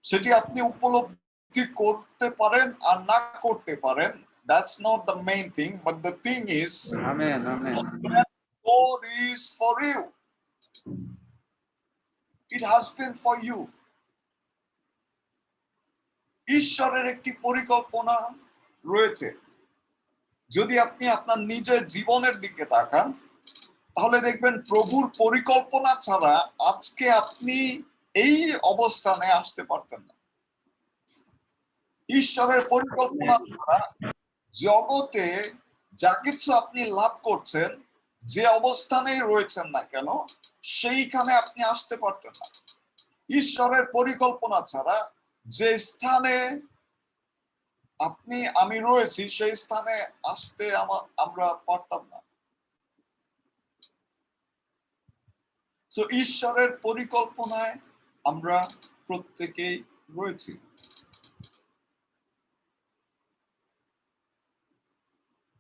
সেটি আপনি উপলব্ধি করতে পারেন আর না করতে পারেন, that's not the main thing, but the thing is, Amen. Amen. God is for you. It has been for you. ঈশ্বরের একটি পরিকল্পনা রয়েছে। যদি আপনি আপনার নিজের জীবনের দিকে তাকান, তাহলে দেখবেন প্রভুর পরিকল্পনা ছাড়া আজকে আপনি এই অবস্থানে আসতে পারতেন না। ঈশ্বরের পরিকল্পনা ছাড়া জগতে যা কিছু আপনি লাভ করছেন, যে অবস্থানেই রয়েছেন না কেন, সেইখানে আপনি আসতে পারতেন না। ঈশ্বরের পরিকল্পনা ছাড়া যে স্থানে আমি রয়েছি, সেই স্থানে আসতে আমরা পারতাম না। তো ঈশ্বরের পরিকল্পনায় আমরা প্রত্যেকেই রয়েছি।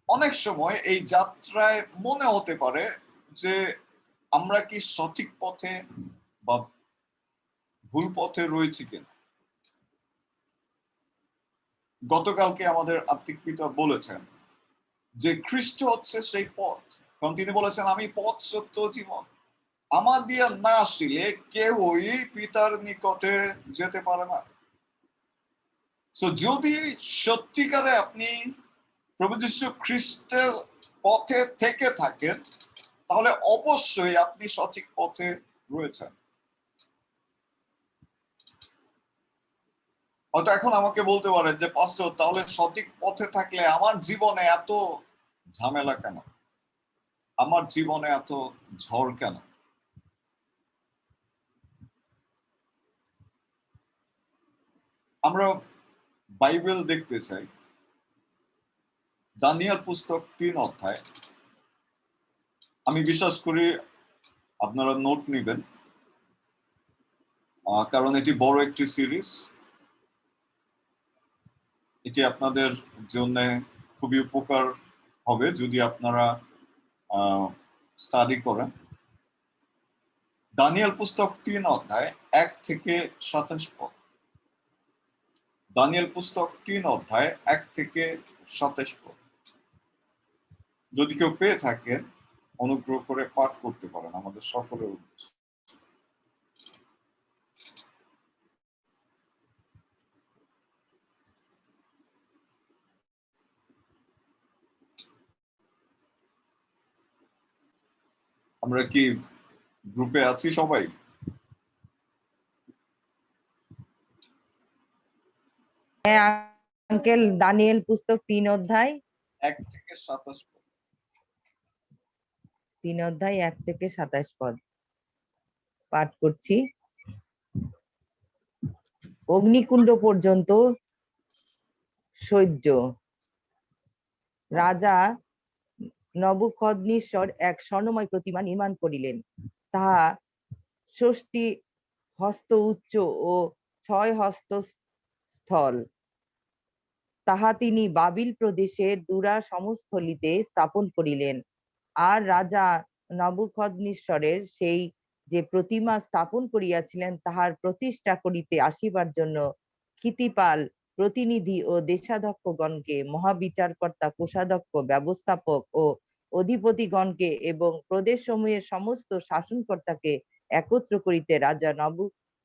অনেক সময় এই যাত্রায় মনে হতে পারে যে আমরা কি সঠিক পথে বা ভুল পথে রয়েছি কিনা। গতকালকে আমাদের আত্মিক পিতা বলেছেন যে খ্রিস্ট হচ্ছে সেই পথ, কারণ তিনি বলেছেন আমি পথ, সত্য, জীবন, আমার দিয়ে না আসলে কেউই পিতার নিকটে যেতে পারে না। তো যদি সত্যিকারে আপনি প্রভু যীশু খ্রিস্টের পথে থেকে থাকেন, তাহলে অবশ্যই আপনি সঠিক পথে রয়েছেন। হয়তো এখন আমাকে বলতে পারেন যে পাস্টর, তাহলে সঠিক পথে থাকলে আমার জীবনে এত ঝামেলা কেন, আমার জীবনে এত ঝড় কেন? আমরা বাইবেল দেখতে চাই, দানিয়েল পুস্তক 3 অধ্যায়। আমি বিশ্বাস করি আপনারা নোট নেবেন, কারণ এটি বড় একটি সিরিজ। এটি আপনাদের জন্য খুবই উপকার হবে যদি আপনারা স্টাডি করেন। দানিয়েল পুস্তক 3 অধ্যায় 1 থেকে 27 পদ। দানিয়েল পুস্তক 3 অধ্যায় 1 থেকে 27 পদ। যদি কেউ পেয়ে থাকেন অনুগ্রহ করে পাঠ করতে পারেন আমাদের সকলের উদ্দেশ্যে। আমরা কি গ্রুপে আছি সবাই? হ্যাঁ আঙ্কেল, দানিয়েল পুস্তক 3 অধ্যায় 1 থেকে 27 পদ। 3 অধ্যায় 1 থেকে 27 পদ পাঠ করছি। অগ্নিকুণ্ড পর্যন্ত সহ্য। রাজা নবুকদনেশ্বর এক স্বর্ণময় প্রতিমা নির্মাণ করিলেন। তাহা 60 হস্ত উচ্চ ও 6 হস্ত স্থল। তাহা তিনি বাবিল প্রদেশের দুরা সমস্থলিতে স্থাপন করিলেন। আর রাজা নবুকদনেশ্বরের সেই যে প্রতিমা স্থাপন করিয়াছিলেন তাহার প্রতিষ্ঠা করিতে আসিবার জন্য ক্ষিতিপাল প্রতিনিধি ও দেশাধ্যক্ষগণকে, মহাবিচারকর্তা, কোষাধ্যক্ষ, ব্যবস্থাপক ও অধিপতিগণকে এবং প্রদেশ সমূহের সমস্ত শাসনকর্তাকে একত্র করিতে রাজা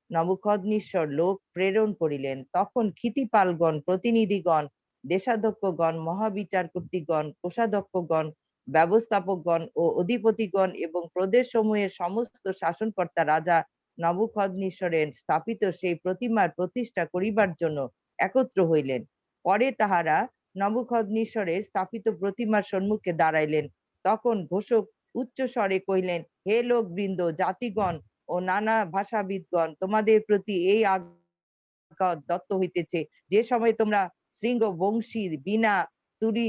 নবুকদনেশ্বর লোক প্রেরণ করিলেন। তখন ক্ষিতিপালগণ, প্রতিনিধিগণ, দেশাধ্যক্ষগণ, মহাবিচারকর্তৃগণ, কোষাধ্যক্ষগণ, ব্যবস্থাপকগণ ও অধিপতিগণ এবং প্রদেশ সমূহের সমস্ত শাসনকর্তা রাজা নবুকদনেশ্বরের স্থাপিত সেই প্রতিমার প্রতিষ্ঠা করিবার জন্য একত্র হইলেন। পরে তাহারা নবুকদনেশ্বরের স্থাপিত প্রতিমার সম্মুখে দাঁড়াইলেন। তখন ঘোষক উচ্চ স্বরে কহিলেন, হে লোকবৃন্দ, জাতিগণ ও নানা ভাষাবিদগণ, তোমাদের প্রতি এই আজ্ঞা দত্ত হইতেছে, যে সময় তোমরা শৃঙ্গ, বংশী, বীণা, তুরী,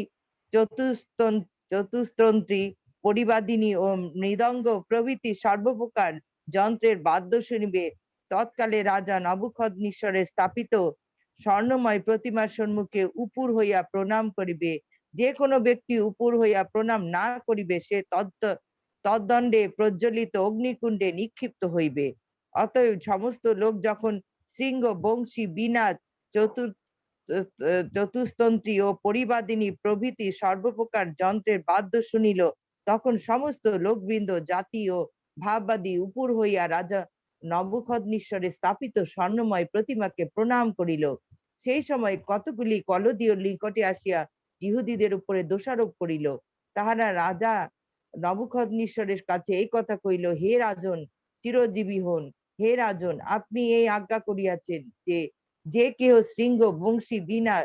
চতুস্তন্ত্রী, পরিবাদিনী ও মৃদঙ্গ প্রভৃতি সর্বপ্রকার যন্ত্রের বাদ্য শুনিবে, তৎকালে রাজা নবুকদনেশ্বরের স্থাপিত স্বর্ণময় প্রতিমার সম্মুখে উপুর হইয়া প্রণাম করিবে। যে কোনো ব্যক্তি উপুর হইয়া প্রণাম না করিবে, সে তদ্দণ্ডে প্রজ্বলিত অগ্নিকুণ্ডে নিক্ষিপ্ত হইবে। অতএব সমস্ত লোক যখন শৃঙ্গ, বংশী, বীণা, চতুস্তন্ত্রী ও পরিবাদিনী প্রভৃতি সর্বপ্রকার যন্ত্রের বাদ্য শুনিল, তখন সমস্ত লোকবৃন্দ, জাতি ও ভাববাদী উপুর হইয়া রাজা নবুকদনেশ্বরের স্থাপিত স্বর্ণময় প্রতিমাকে প্রণাম করিল। সেই সময় কতগুলি কলদীয় নিকটে আসিয়া ইহুদীদের উপরে দোষারোপ করিল। তাহারা রাজা নবুকদনেশ্বরের কাছে এই কথা কইল, হে রাজন, চিরজীবী হন। হে রাজন, আপনি এই আজ্ঞা করিয়াছেন যে যে কেহ শৃঙ্গ, বংশী, বীণা,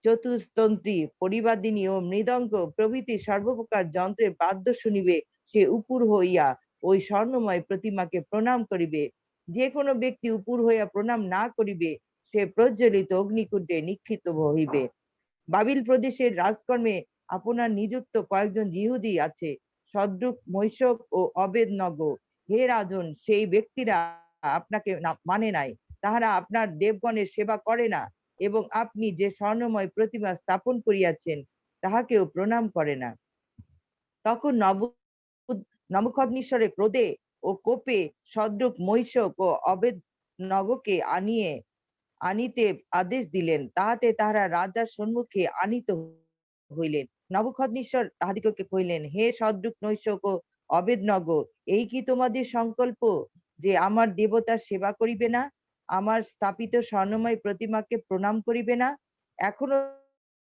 চতুস্তন্ত্রী, পরিবাদিনী ও মৃদঙ্গ প্রভৃতি সর্বপ্রকার যন্ত্রের বাদ্য শুনিবে, সে উপুর হইয়া ওই স্বর্ণময় প্রতিমাকে প্রণাম করিবে। যে কোনো ব্যক্তি উপুর হইয়া প্রণাম না করিবে, সে প্রজ্বলিত অগ্নিকুণ্ডে নিক্ষিপ্ত হইবে। বাবিল প্রদেশের রাজকর্মে আপনার নিযুক্ত কয়েকজন ইহুদী আছে, সদ্রুক, মৈশক ও অবেদনগ। হে রাজন, সেই ব্যক্তিরা আপনাকে মানে নাই, তাহারা আপনার দেবগণের সেবা করে না এবং আপনি যে স্বর্ণময় প্রতিমা স্থাপন করিয়াছেন তাহাকেও প্রণাম করে না। তখন নবুকদনেশ্বরের ক্রোধে ও কোপে সদ্রুক, মৈশক ও অবেদনগকে আনিতে আদেশ দিলেন। তাহাতে তাহারা রাজার সম্মুখে আনিত হইলেন। নবুকদনেশ্বর তাহাদিগকে কহিলেন, হে সদ্রুক, মৈশক ও অবেদনগ, এই কি তোমাদের সংকল্প যে আমার দেবতার সেবা করিবে না, আমার স্থাপিত স্বর্ণময় প্রতিমাকে প্রণাম করিবে না? এখনো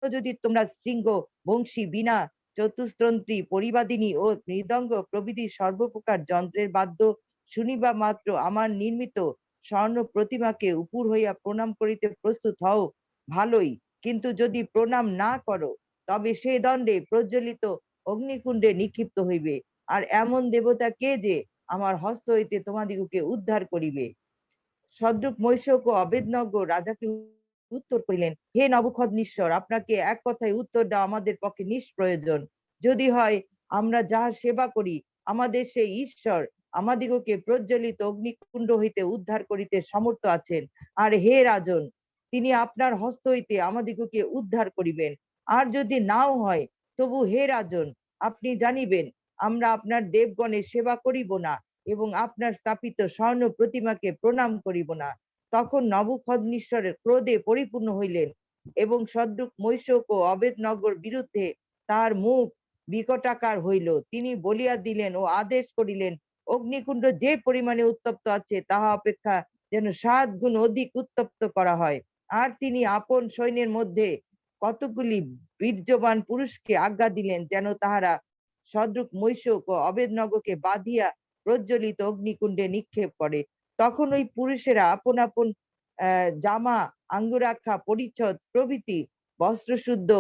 যদি তোমরা শৃঙ্গ, বংশী, বীণা, চতুস্তন্ত্রী, পরিবাদিনী ও মৃদঙ্গ প্রভৃতি সর্বপ্রকার যন্ত্রের বাদ্য শুনিবা মাত্র আমার নির্মিত স্বর্ণ প্রতিমাকে উপুর হইয়া প্রণাম করিতে প্রস্তুত হও, ভালোই। কিন্তু যদি প্রণাম না করো, তবে সে দণ্ডে প্রজ্বলিত অগ্নিকুণ্ডে নিক্ষিপ্ত হইবে। আর এমন দেবতা কে যে আমার হস্ত হইতে তোমাদিগকে উদ্ধার করিবে? সদ্রুক, মৈশক ও অবেদনগ রাজাকে উত্তর করিলেন, হে নবুকদনেশ্বর, আপনাকে এক কথায় উত্তর দেওয়া আমাদের পক্ষে নিষ্প্রয়োজন। যদি হয় আমরা যাহার সেবা করি, আমাদের সেই ঈশ্বর আমাদিগকে প্রজ্বলিত অগ্নিকুণ্ড হইতে উদ্ধার করিতে সমর্থ আছেন। আর হে রাজন, তিনি আপনার হস্ত হইতে আমাদিগকে উদ্ধার করিবেন। আর যদি নাও হয়, তবু হে রাজন, আপনি জানিবেন আমরা আপনার দেবগণের সেবা করিব না, এবং আপনার স্থাপিত স্বর্ণ প্রতিমাকে প্রণাম করিব না। তখন নবুখদ্নেশ্বরের ক্রোধে পরিপূর্ণ হইলেন এবং সদ্রুক মৈশক ও অবেদনগর বিরুদ্ধে তার মুখ বিকটাকার হইল। তিনি বলিয়া দিলেন ও আদেশ করিলেন, অগ্নিকুণ্ড যে পরিমাণে উত্তপ্ত আছে তাহা অপেক্ষা যেন 7 গুণ অধিক উত্তপ্ত করা হয়। আর তিনি আপন সৈন্যের মধ্যে কতগুলি বীর্যবান পুরুষকে আজ্ঞা দিলেন যেন তাহারা সদ্রুক মৈশক ও অবেদনগরকে বাঁধিয়া প্রজ্বলিত অগ্নিকুণ্ডে নিক্ষেপ করে। তখন ওই পুরুষেরা আপন আপন জামা, আঙ্গুরাক্ষা, পরিচ্ছদ প্রভৃতি বস্ত্রশুদ্ধ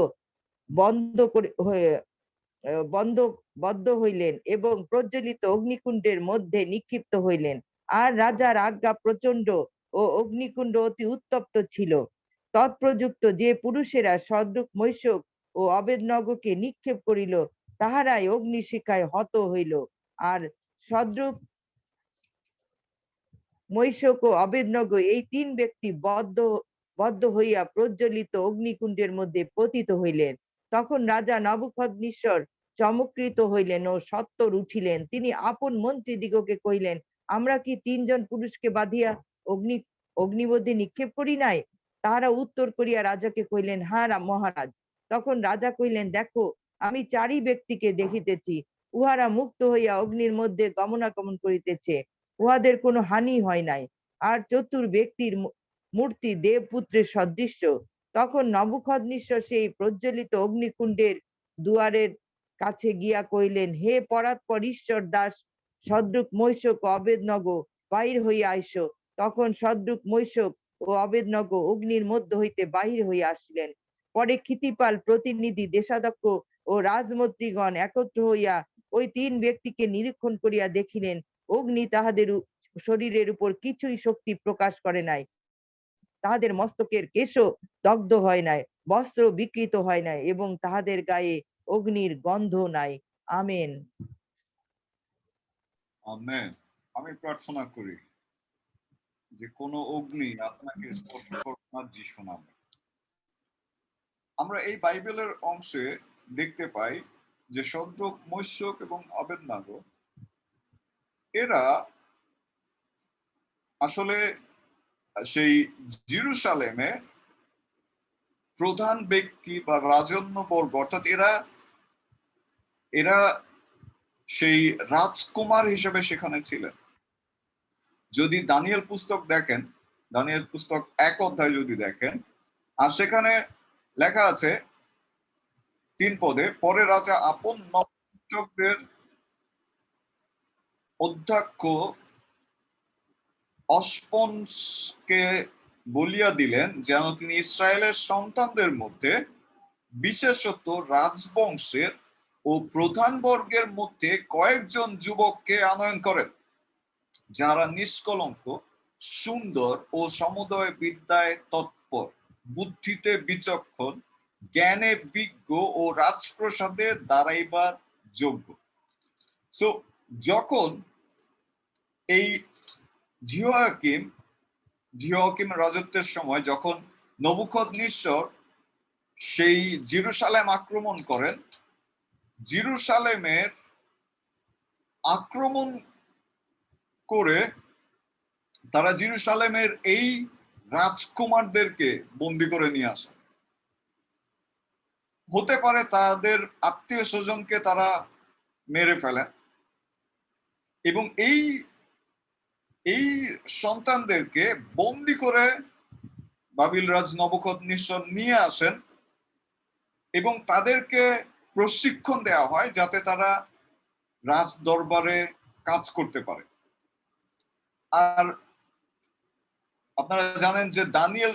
বন্ধ করে বদ্ধ হইলেন এবং প্রজ্বলিত অগ্নিকুণ্ডের মধ্যে নিক্ষিপ্ত হইলেন। আর রাজার আজ্ঞা প্রচন্ড ও অগ্নিকুণ্ড অতি উত্তপ্ত ছিল। তৎপ্রযুক্ত যে পুরুষেরা সদ্রুক মৈশক ও অবেদনগরকে নিক্ষেপ করিল তাহারাই অগ্নিশিখায় হত হইল। আর সদ্রুক মৈশক ও অবেদনগর এই 3 ব্যক্তি বদ্ধ হইয়া প্রজ্বলিত অগ্নিকুণ্ডের মধ্যে পতিত হইলেন। তখন রাজা নবুখদ্নেশ্বর চমৎকৃত হইলেন ও সত্বর উঠিলেন। তিনি আপন মন্ত্রীদিগকে কহিলেন, আমরা কি 3 জন পুরুষকে বাঁধিয়া অগ্নিমধ্যে নিক্ষেপ করি নাই? তাহারা উত্তর করিয়া রাজাকে কহিলেন, হ্যাঁ মহারাজ। তখন রাজা কহিলেন, দেখো, আমি 4 ব্যক্তিকে দেখিতেছি, উহারা মুক্ত হইয়া অগ্নির মধ্যে গমনাগমন করিতেছে, উহাদের কোনো হানি হয় নাই। আর 4 ব্যক্তির মূর্তি দেবপুত্রের সদৃশ্য। তখন নবুখদ্নেশ্বর সেই প্রজ্বলিত অগ্নিকুণ্ডের দুয়ারের কাছে গিয়া কহিলেন, হে পরাৎপর ঈশ্বর দাস সদ্রুক মৈশক ও অবেদনগর, বাহির হইয়া আইসো। তখন সদ্রুক মৈশক ও অবেদনগর অগ্নির মধ্য হইতে বাহির হইয়া আসিলেন। পরে ক্ষিতিপাল, প্রতিনিধি, দেশাধ্যক্ষ ও রাজমন্ত্রীগণ একত্র হইয়া ওই 3 ব্যক্তিকে নিরীক্ষণ করিয়া দেখিলেন অগ্নি তাহাদের শরীরের উপর কিছুই শক্তি প্রকাশ করে নাই, তাহাদের মস্তকের কেশও দগ্ধ হয় নাই, বস্ত্র বিকৃত হয় নাই এবং তাহাদের গায়ে অগ্নির গন্ধ নাই। আমেন। আমেন। আমি প্রার্থনা করি যে কোনো অগ্নি আপনাকে স্পর্শ করবে না যিশু নামে। আমরা এই বাইবেলের অংশে দেখতে পাই যে সদ্রুক মৈশক এবং অবেদনগর এরা আসলে সেই জেরুসালেমে প্রধান ব্যক্তি বা রাজন্যবর্গ, অর্থাৎ এরা সেই রাজকুমার হিসেবে সেখানে ছিলেন। যদি দানিয়েল পুস্তক দেখেন, দানিয়েল পুস্তক 1 অধ্যায় যদি দেখেন, আর সেখানে লেখা আছে 3 পদে, পরে রাজা আপন নবযুবকদের অধ্যক্ষ অস্পনকে বলিয়া দিলেন যেন তিনি ইসরায়েলের সন্তানদের মধ্যে বিশেষত রাজবংশের ও প্রধান বর্গের মধ্যে কয়েকজন যুবককে আনয়ন করেন, যারা নিষ্কলঙ্ক, সুন্দর ও সমুদয় বিদ্যায় তৎপর, বুদ্ধিতে বিচক্ষণ, জ্ঞানে বিজ্ঞ ও রাজপ্রসাদে দাঁড়াইবার যোগ্য। সো যখন এই জিহোয়াকিম রাজত্বের সময় যখন নবুখদ্নেশ্বর সেই জেরুসালেম আক্রমণ করেন, জেরুসালেমের আক্রমণ করে তারা জেরুসালেমের এই রাজকুমারদেরকে বন্দী করে নিয়ে আসে। হতে পারে তাদের আত্মীয় স্বজনকে তারা মেরে ফেলেন এবং এই সন্তানদেরকে বন্দী করে বাবিল রাজ নবুখদ্নেশ্বর নিয়ে আসেন এবং তাদেরকে প্রশিক্ষণ দেওয়া হয় যাতে তারা রাজ দরবারে কাজ করতে পারে। আর আপনারা জানেন যে দানিয়েল,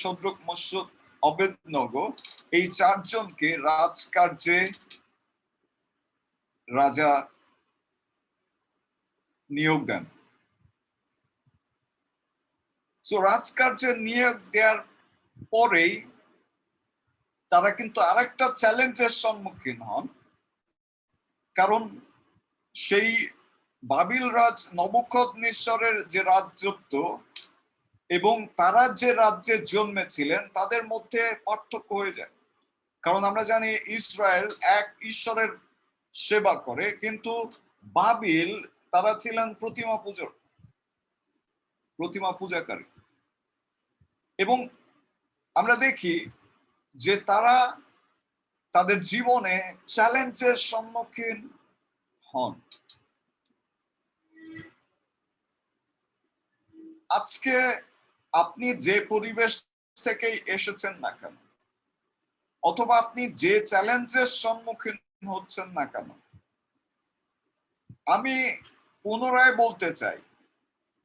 সদ্রুক মৈশক, অবেদনগর এই 4 জনকে রাজকার্যে রাজা নিয়োগ দেন। সো রাজকার্যে নিয়োগ দেওয়ার পরেই তারা কিন্তু আরেকটা চ্যালেঞ্জের সম্মুখীন হন, কারণ সেই বাবিল রাজ নবুখদ্নেশ্বরের যে রাজত্ব এবং তারা যে রাজ্যে জন্মেছিলেন তাদের মধ্যে পার্থক্য হয়ে যায়। কারণ আমরা জানি ইসরায়েল এক ঈশ্বরের সেবা করে, কিন্তু বাবিল তারা ছিলেন প্রতিমা পূজাকারী। এবং আমরা দেখি যে তারা তাদের জীবনে চ্যালেঞ্জের সম্মুখীন হন। আজকে আপনি যে পরিবেশ থেকেই এসেছেন না কেন, অথবা আপনি যে চ্যালেঞ্জের সম্মুখীন হচ্ছেন না কেন, আমি পুনরায় বলতে চাই,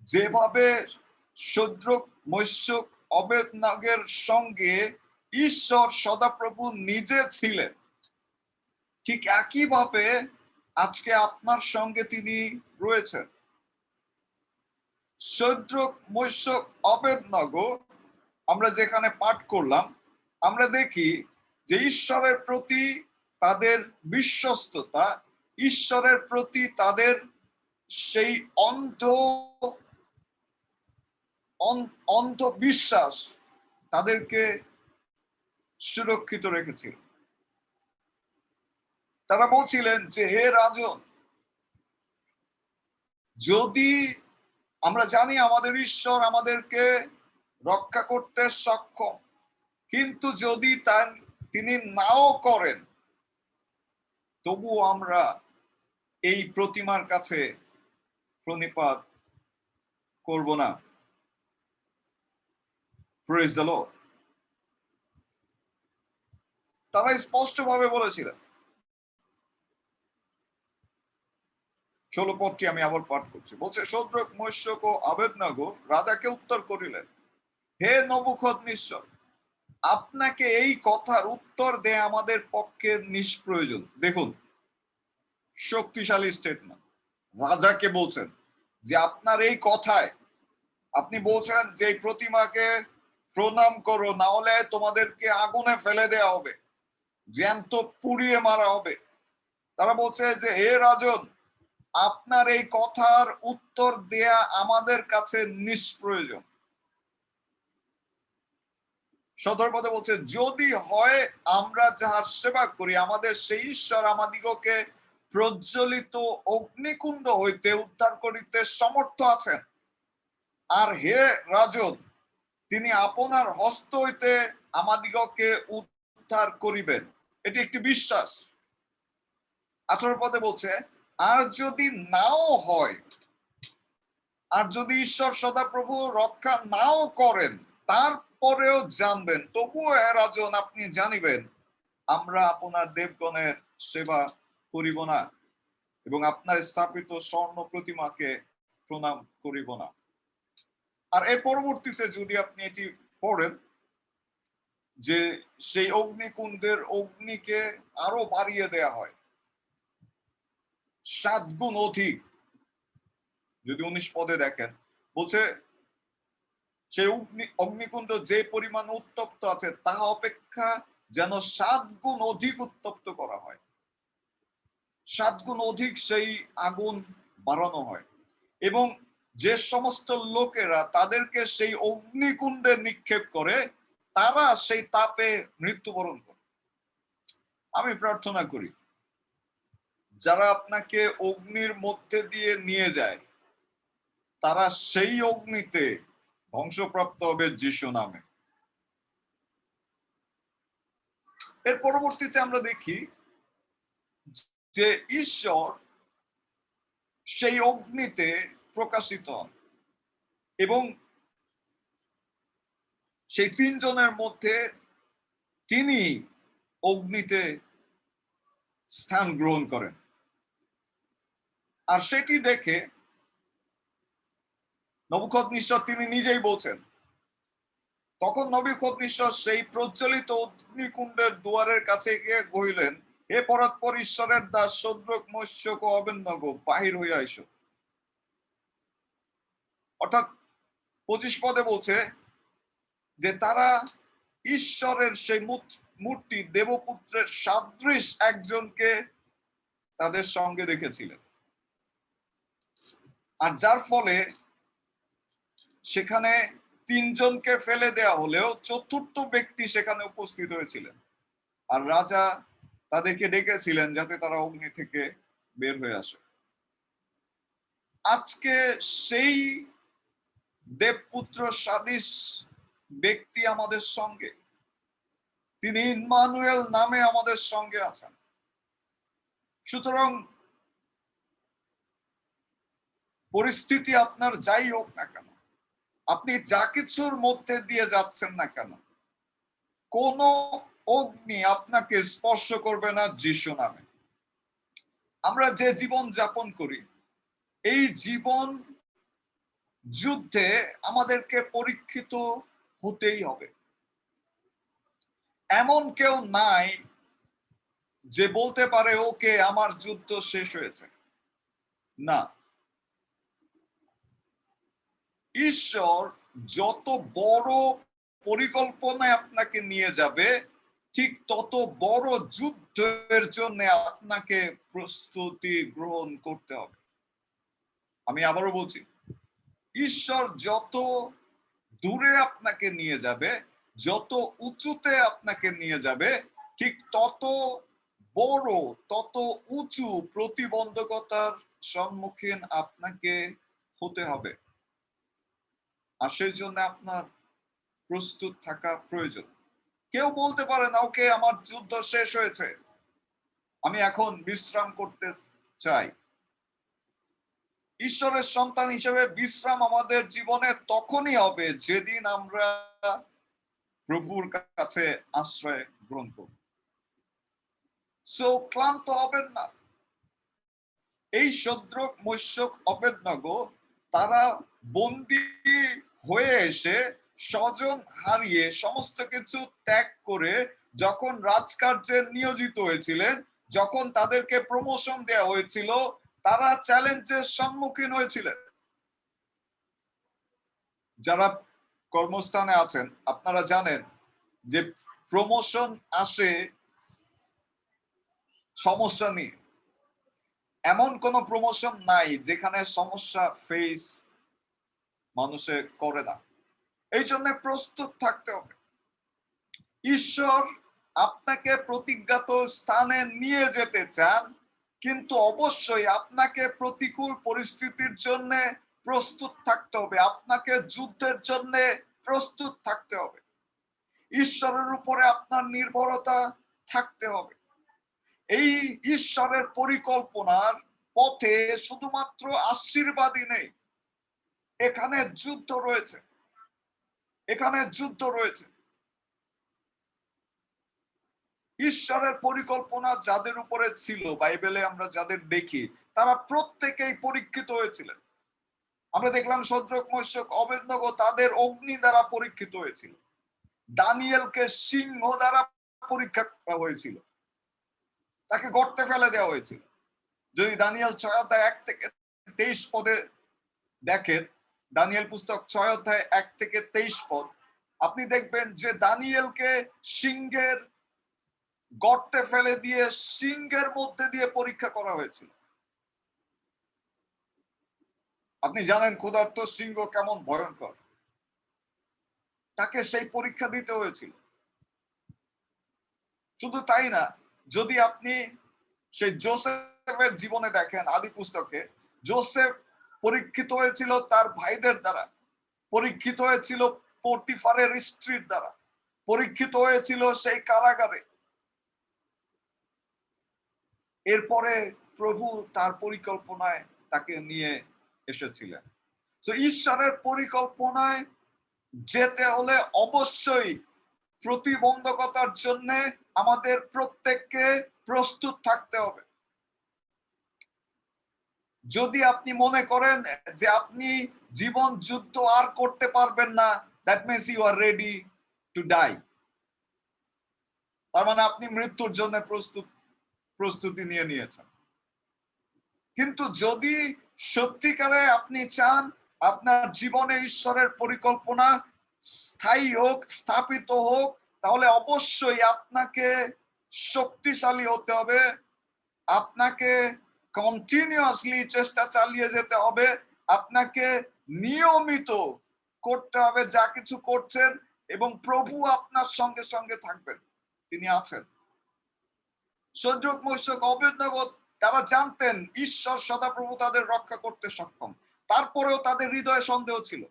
যেভাবে শদ্রক, মেশক, অবেদনগোর সঙ্গে ঈশ্বর সদাপ্রভু নিজে ছিলেন, ঠিক একইভাবে আজকে আপনার সঙ্গে তিনি রয়েছেন। শদ্রক, মেশক, অবেদনগো আমরা যেখানে পাঠ করলাম, আমরা দেখি যে ঈশ্বরের প্রতি তাদের বিশ্বস্ততা, ঈশ্বরের প্রতি তাদের সেই অন্ধ বিশ্বাস তাদেরকে সুরক্ষিত রেখেছিল। তারা বলছিলেন যে, হে রাজন, যদি আমরা জানি আমাদের ঈশ্বর আমাদেরকে রক্ষা করতে সক্ষম, কিন্তু যদি তিনি নাও করেন, তবুও আমরা এই প্রতিমার কাছে প্রণিপাত করব না। Praise the lord. তারা স্পষ্টভাবে বলেছিলেন। 16 পদটি আমি আবার পাঠ করছি। বলছে, শদ্রক, মেশক ও আবেদনগো রাজাকে উত্তর করিলেন, হে নবুখদ্নেশ্বর, আপনাকে এই কথার উত্তর দেয়া আমাদের পক্ষে নিষ্প্রয়োজন। দেখুন, শক্তিশালী স্টেটমেন্ট। রাজাকে বলছেন যে আপনার এই কথায় আপনি বলছেন যে এই প্রতিমাকে প্রণাম করো, না হলে তোমাদেরকে আগুনে ফেলে দেয়া হবে, জ্যান্ত পুড়িয়ে মারা হবে। তারা বলছে যে, হে রাজন, আপনার এই কথার উত্তর দেয়া আমাদের কাছে নিষ্প্রয়োজন। 17 পদে বলছে, যদি হয় আমরা যাহার সেবা করি, আমাদের সেই ঈশ্বর আমাদিগকে প্রজ্বলিত অগ্নিকুণ্ড হইতে উদ্ধার করিতে সমর্থ আছেন। আর হে রাজন, তিনি আপনার হস্ত হইতে আমাদিগকে উদ্ধার করিবেন। এটি একটি বিশ্বাস। 18 পদে বলছে, আর যদি নাও হয়, আর যদি ঈশ্বর সদাপ্রভু রক্ষা নাও করেন, তারপরেও জানবেন, তবুও হে রাজন, আপনি জানিবেন আমরা আপনার দেবগণের সেবা করিব না এবং আপনার স্থাপিত স্বর্ণ প্রতিমাকে প্রণাম করিব না। আর এর পরবর্তীতে যদি আপনি এটি পড়েন, যে সেই অগ্নিকুণ্ডের অগ্নিকে আরো বাড়িয়ে দেয়া হয় 7 গুণ অধিক। যদি 19 পদে দেখেন, বলছে সেই অগ্নিকুণ্ড যে পরিমাণ উত্তপ্ত আছে তাহা অপেক্ষা যেন 7 গুণ অধিক উত্তপ্ত করা হয়। 7 গুণ অধিক সেই আগুন বাড়ানো হয় এবং যে সমস্ত লোকেরা তাদেরকে সেই অগ্নিকুণ্ডে নিক্ষেপ করে, তারা সেই তাপে মৃত্যুবরণ করে। আমি প্রার্থনা করি, যারা আপনাকে অগ্নির মধ্যে দিয়ে নিয়ে যায়, তারা সেই অগ্নিতে ধ্বংসপ্রাপ্ত হবে যিশু নামে। এর পরবর্তীতে আমরা দেখি যে ঈশ্বর সেই অগ্নিতে প্রকাশিত হন এবং সেই 3 জনের মধ্যে তিনি অগ্নিতে স্থান গ্রহণ করেন। আর সেটি দেখে নবুখদ্নেশ্বর তিনি নিজেই বলছেন, তখন নবুখদ্নেশ্বর সেই প্রজ্বলিত অগ্নিকুণ্ডের দুয়ারের কাছে গিয়ে কহিলেন, হে পরাৎপর ঈশ্বরের দাস শদ্রক, মেশক ও অবেদনগো, বাহির হইয়া আইসো। অর্থাৎ 25 পদে বলছে যে তারা ঈশ্বরের সেই মূর্তি, দেবপুত্রের সাদৃশ একজনকে তাদের সঙ্গে দেখেছিলেন। আর যার ফলে সেখানে 3 জনকে ফেলে দেয়া হলেও 4র্থ ব্যক্তি সেখানে উপস্থিত হয়েছিলেন। আর রাজা তাদেরকে ডেকেছিলেন যাতে তারা অগ্নি থেকে বের হয়ে আসে। আজকে সেই দেবপুত্র সাদিস ব্যক্তি আমাদের সঙ্গে, তিনি ইম্মানুয়েল নামে আমাদের সঙ্গে আছেন। সুতরাং পরিস্থিতি আপনার যাই হোক না কেন, আপনি যা কিছুর মধ্যে দিয়ে যাচ্ছেন না কেন, কোন অগ্নি আপনাকে স্পর্শ করবে না যিশু নামে। আমরা যে জীবন যাপন করি, এই জীবন যুদ্ধে আমাদেরকে পরীক্ষিত হতেই হবে। এমন কেউ নাই যে বলতে পারে ওকে আমার যুদ্ধ শেষ হয়েছে, না। ঈশ্বর যত বড় পরিকল্পনায় আপনাকে নিয়ে যাবে, ঠিক তত বড় যুদ্ধের জন্য আপনাকে প্রস্তুতি গ্রহণ করতে হবে। আমি আবারও বলছি, ঈশ্বর যত দূরে আপনাকে নিয়ে যাবে, যত উঁচুতে আপনাকে নিয়ে যাবে, ঠিক তত বড়, তত উঁচু প্রতিবন্ধকতার সম্মুখীন আপনাকে হতে হবে। আর সেই জন্য আপনার প্রস্তুত থাকা প্রয়োজন। কেউ বলতে পারে না ওকে আমার যুদ্ধ শেষ হয়েছে, আমি এখন বিশ্রাম করতে চাই। ঈশ্বরের সন্তান হিসেবে বিশ্রাম আমাদের জীবনে তখনই হবে যেদিন আমরা প্রভুর কাছে আশ্রয় গ্রহণ করব। সো ক্লান্ত হবেন না। এই শদ্রক, মেশক, অবেদনগো তারা বন্দী হয়ে এসে স্বজন হারিয়ে সমস্ত কিছু ত্যাগ করে যখন রাজকার্যে নিয়োজিত হয়েছিলেন, যখন তাদেরকে প্রমোশন দেওয়া হয়েছিল, তারা চ্যালেঞ্জের সম্মুখীন হয়েছিলেন। যারা কর্মস্থানে আছেন আপনারা জানেন যে প্রমোশন আসে সমস্যা নিয়ে। এমন কোন প্রমোশন নাই যেখানে সমস্যা ফেস মানুষে করে না। এই জন্য প্রস্তুত থাকতে হবে। ঈশ্বর আপনাকে প্রতিজ্ঞাত স্থানে নিয়ে যেতে চান, কিন্তু অবশ্যই আপনাকে প্রতিকূল পরিস্থিতির জন্য প্রস্তুত থাকতে হবে, আপনাকে যুদ্ধের জন্য প্রস্তুত থাকতে হবে। ঈশ্বরের উপরে আপনার নির্ভরতা থাকতে হবে। এই ঈশ্বরের পরিকল্পনার পথে শুধুমাত্র আশীর্বাদই নেই, এখানে যুদ্ধ রয়েছে, এখানে যুদ্ধ রয়েছে। ঈশ্বরের পরিকল্পনা যাদের উপরে ছিল, বাইবেলে আমরা যাদের দেখি, তারা প্রত্যেকেই পরীক্ষিত হয়েছিলেন। আমরা দেখলাম শদ্রক, মেশক, অবেদনগো তাদের অগ্নি দ্বারা পরীক্ষিত হয়েছিল। দানিয়েলকে সিংহ দ্বারা পরীক্ষা করা হয়েছিল, তাকে গর্তে ফেলে দেওয়া হয়েছিল। যদি দানিয়েল 6:1-23 পদে দেখেন, দানিয়েল পুস্তক 6:1-23 পদ, আপনি দেখবেন যে দানিয়েলকে সিংহের গর্তে ফেলে দিয়ে সিংহের মধ্যে দিয়ে পরীক্ষা করা হয়েছিল। আপনি জানেন ক্ষুধার্ত সিংহ কেমন ভয়ঙ্কর, তাকে সেই পরীক্ষা দিতে হয়েছিল। শুধু তাই না, যদি আপনি সেই জোসেফের জীবনে দেখেন, আদি পুস্তকে, জোসেফ পরীক্ষিত হয়েছিল তার ভাইদের দ্বারা, পরীক্ষিত হয়েছিল পটিফারের স্ত্রীর দ্বারা, পরীক্ষিত হয়েছিল সেই কারাগারে। এরপরে প্রভু তার পরিকল্পনায় তাকে নিয়ে এসেছিলেন। তো ঈশ্বরের পরিকল্পনায় যেতে হলে অবশ্যই প্রতিবন্ধকতার জন্য আমাদের প্রত্যেককে প্রস্তুত থাকতে হবে। যদি আপনি মনে করেন যে আপনি জীবন যুদ্ধ আর করতে পারবেন না, that means you are ready to die. তার মানে আপনি মৃত্যুর জন্য প্রস্তুতি নিয়ে নিয়েছেন। কিন্তু যদি সত্যিকারে আপনি চান আপনার জীবনে ঈশ্বরের পরিকল্পনা স্থায়ী হোক, স্থাপিত হোক, তাহলে অবশ্যই আপনাকে শক্তিশালী হতে হবে, আপনাকে কন্টিনিউয়াসলি চেষ্টা চালিয়ে যেতে হবে, আপনাকে নিয়মিত করতে হবে যা কিছু করছেন, এবং প্রভু আপনার সঙ্গে সঙ্গে থাকবেন, তিনি আছেন। শদ্রক, মেশক, অবেদনগো তারা জানতেন ঈশ্বর সদাপ্রভু তাদের রক্ষা করতে সক্ষম, তারপরেও তাদের হৃদয়ে সন্দেহ ছিল।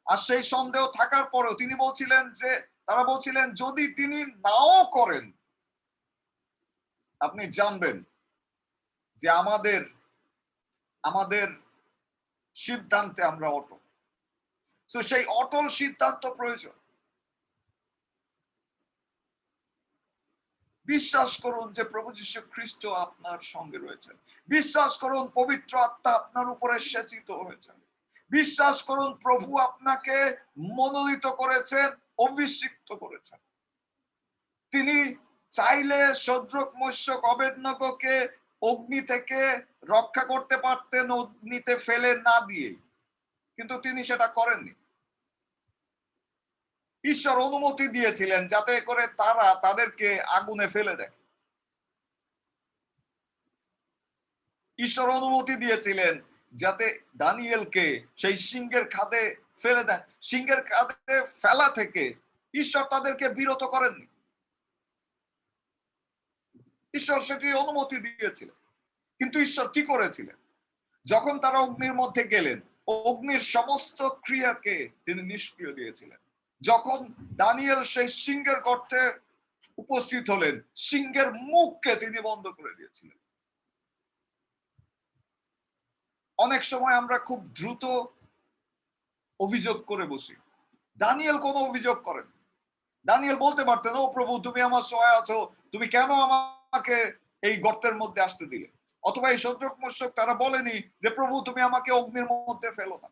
আর সেই সন্দেহ থাকার পরেও তিনি বলছিলেন যে, তারা বলছিলেন যদি তিনি নাও করেন, আপনি জানবেন যে আমাদের সিদ্ধান্তে আমরা অটল। তো সেই অটল সিদ্ধান্ত প্রয়োজন। বিশ্বাস করুন যে প্রভু যীশু খ্রিস্ট আপনার সঙ্গে রয়েছেন। বিশ্বাস করুন পবিত্র আত্মা আপনার উপরে সেচিত হয়েছেন। বিশ্বাস করুন প্রভু আপনাকে মনোনীত করেছেন, অভিষিক্ত করেছেন। তিনি চাইলে শদ্রক, মেশক, অবেদনগোকে অগ্নি থেকে রক্ষা করতে পারতেন অগ্নিতে ফেলে না দিয়ে, কিন্তু তিনি সেটা করেননি। ঈশ্বর অনুমতি দিয়েছিলেন যাতে করে তারা তাদেরকে আগুনে ফেলে দেয়। ঈশ্বর অনুমতি দিয়েছিলেন যাতে দানিয়েলকে সেই সিংহের খাদে ফেলে দেন। সিংহের খাদে ফেলা থেকে ঈশ্বর তাদেরকে বিরত করেননি। ঈশ্বর সেটি অনুমতি দিয়েছিলেন। কিন্তু ঈশ্বর কি করেছিলেন? যখন তারা অগ্নির মধ্যে গেলেন, অগ্নির সমস্ত ক্রিয়াকে তিনি নিষ্ক্রিয় দিয়েছিলেন। যখন দানিয়েল সেই সিংহের গর্তে উপস্থিত হলেন, সিংহের মুখকে তিনি বন্ধ করে দিয়েছিলেন। অনেক সময় আমরা খুব দ্রুত অভিযোগ করে বসি। দানিয়েল কোনো অভিযোগ করেন। দানিয়েল বলতে পারতেন, ও প্রভু তুমি আমার সহায় আছো, তুমি কেন আমাকে এই গর্তের মধ্যে আসতে দিলে? অথবা এই শদ্রক, মেশক তারা বলেনি যে প্রভু তুমি আমাকে অগ্নির মধ্যে ফেলো না।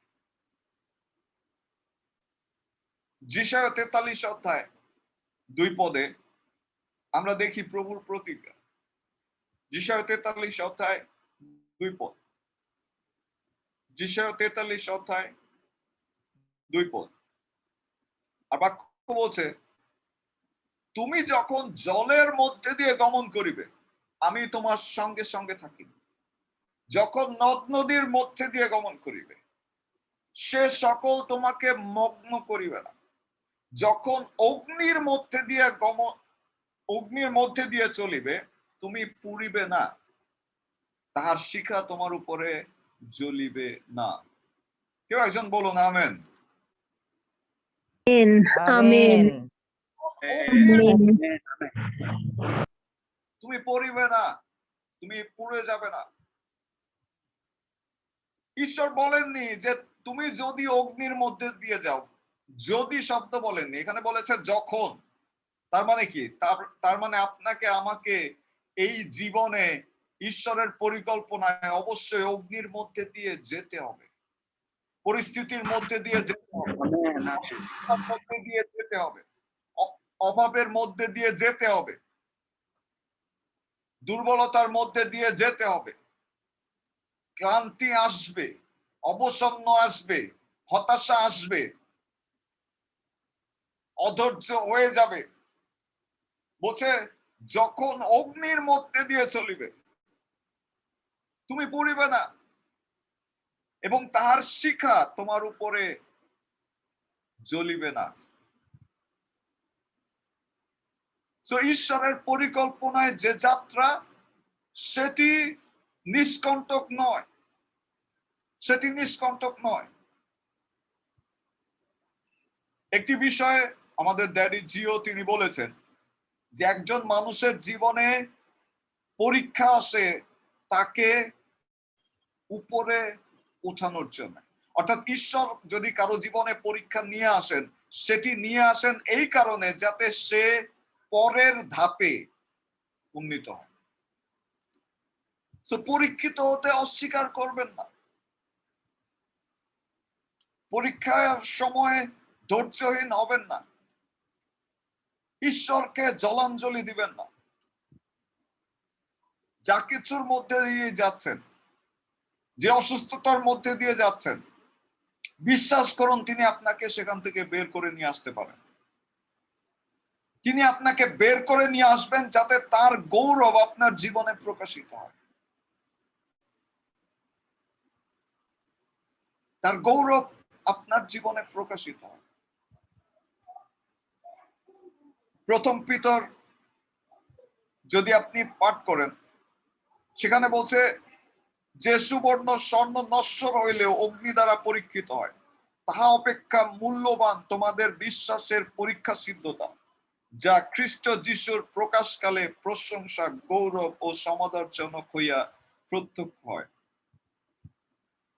যিশায়া 43 অধ্যায় 2 পদে আমরা দেখি প্রভুর প্রতিজ্ঞা। যিশায়া 43 অধ্যায় 2 পদ। যিশায়া 43 অধ্যায় 2 পদ। আর বাক্য বলছে, তুমি যখন জলের মধ্যে দিয়ে গমন করিবে, আমি তোমার সঙ্গে সঙ্গে থাকি। যখন নদ নদীর মধ্যে দিয়ে গমন করিবে, সে সকল তোমাকে মগ্ন করিবে না। যখন অগ্নির মধ্যে দিয়ে চলিবে, তুমি পুড়িবে না, তাহার শিখা তোমার উপরে জ্বলিবে না। কেউ একজন বলুন আমেন। আমেন। তুমি পড়িবে না, তুমি পুড়ে যাবে না। ঈশ্বর বলেননি যে তুমি যদি অগ্নির মধ্যে দিয়ে যাও, যদি শব্দ বলেননি, এখানে বলেছে যখন। তার মানে কি? তার মানে আপনাকে আমাকে এই জীবনে ঈশ্বরের পরিকল্পনায় অবশ্যই অগ্নির মধ্যে দিয়ে যেতে হবে, পরিস্থিতির মধ্যে দিয়ে যেতে হবে, মধ্যে দিয়ে যেতে হবে, অভাবের মধ্যে দিয়ে যেতে হবে, দুর্বলতার মধ্যে দিয়ে যেতে হবে। ক্লান্তি আসবে, অবসন্ন আসবে, হতাশা আসবে, অধৈর্য হয়ে যাবে। বলছে যখন অগ্নির মধ্যে দিয়ে চলিবে, তুমি পুড়িবে না, এবং তাহার শিখা তোমার উপরে জ্বলিবে না। তো ঈশ্বরের পরিকল্পনায় যে যাত্রা, সেটি নিষ্কণ্টক নয়, সেটি নিষ্কণ্টক নয়। একটি বিষয়ে আমাদের ড্যাডি জিও তিনি বলেছেন যে একজন মানুষের জীবনে পরীক্ষা আসে তাকে উপরে উঠানোর জন্য। অর্থাৎ ঈশ্বর যদি কারো জীবনে পরীক্ষা নিয়ে আসেন, সেটি নিয়ে আসেন এই কারণে যাতে সে পরের ধাপে উন্নীত হয়। তো পরীক্ষিত হতে অস্বীকার করবেন না। পরীক্ষার সময় ধৈর্যহীন হবেন না। ঈশ্বরকে জলাঞ্জলি দিবেন না। যা কিছুর মধ্যে দিয়ে যাচ্ছেন, যে অসুস্থতার মধ্যে দিয়ে যাচ্ছেন, বিশ্বাস করুন তিনি আপনাকে সেখান থেকে বের করে নিয়ে আসতে পারেন। তিনি আপনাকে বের করে নিয়ে আসবেন যাতে তার গৌরব আপনার জীবনে প্রকাশিত হয়। তার গৌরব আপনার জীবনে প্রকাশিত হয়। প্রথম পিতর যদি আপনি পাঠ করেন, সেখানে বলছে যে সুবর্ণ স্বর্ণ নশ্বর হইলেও অগ্নি দ্বারা পরীক্ষিত হয়, তাহা অপেক্ষা মূল্যবান তোমাদের বিশ্বাসের পরীক্ষা সিদ্ধতা, যা খ্রিস্ট যিশুর প্রকাশকালে প্রশংসা গৌরব ও সমাদরজনক হইয়া প্রত্যক্ষ হয়।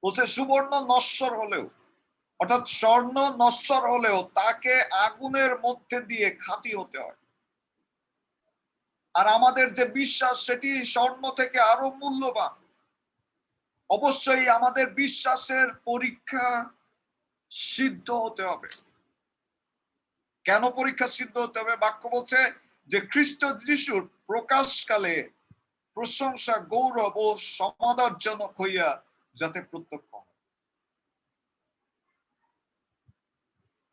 বলছে সুবর্ণ নশ্বর হলেও, অর্থাৎ স্বর্ণ নশ্বর হলেও তাকে আগুনের মধ্যে দিয়ে খাঁটি হতে হয়। আর আমাদের যে বিশ্বাস সেটি স্বর্ণ থেকে আরো মূল্যবান। অবশ্যই আমাদের বিশ্বাসের পরীক্ষা সিদ্ধ হতে হবে। কেন পরীক্ষা সিদ্ধ হতে হবে? বাক্য বলছে যে খ্রিস্ট যিশুর প্রকাশকালে প্রশংসা গৌরব ও সমাদরজনক হইয়া যাতে প্রত্যক্ষ হয়।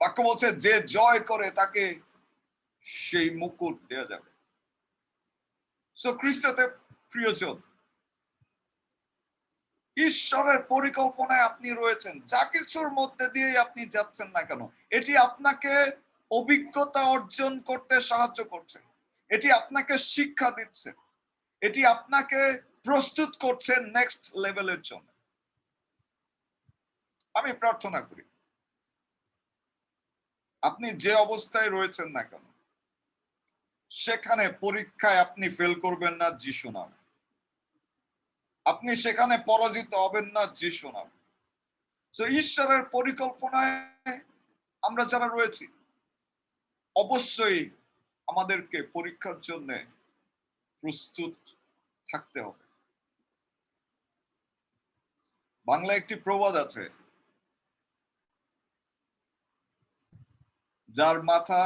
বাক্য বলছে যে জয় করে তাকে সেই মুকুট দেওয়া যাবে। সো খ্রিস্টতে প্রিয়জন, ঈশ্বরের পরিকল্পনায় আপনি রয়েছেন। যা কিছুর মধ্যে দিয়ে আপনি যাচ্ছেন না কেন, এটি আপনাকে অভিজ্ঞতা অর্জন করতে সাহায্য করছে, এটি আপনাকে শিক্ষা দিচ্ছে, এটি আপনাকে প্রস্তুত করছে নেক্সট লেভেলের জন্য। আমি প্রার্থনা করি আপনি যে অবস্থায় রয়েছেন না কেন, সেখানে পরীক্ষায় আপনি ফেল করবেন না যিশু নামে। আপনি সেখানে পরাজিত হবেন না যিশু নামে। তো ঈশ্বরের পরিকল্পনায় আমরা যারা রয়েছি, অবশ্যই আমাদেরকে পরীক্ষার জন্য প্রস্তুত থাকতে হবে। বাংলায় একটি প্রবাদ আছে, যার মাথা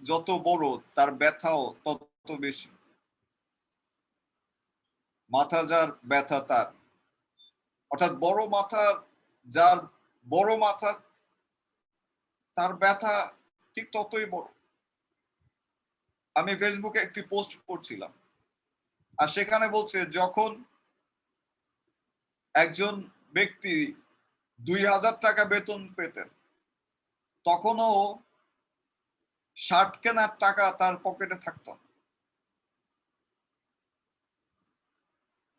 যত বড় তার ব্যথাও তত বেশি। মাথা যার ব্যথা তার, অর্থাৎ বড় মাথা যার বড় মাথা তার ব্যথা ঠিক ততই বড়। আমি ফেসবুকে একটি পোস্ট করছিলাম, আর সেখানে বলছে যখন একজন ব্যক্তি 2000 টাকা বেতন পেতেন, তখনও শার্ট কেনার টাকা তার পকেটে থাকতো না।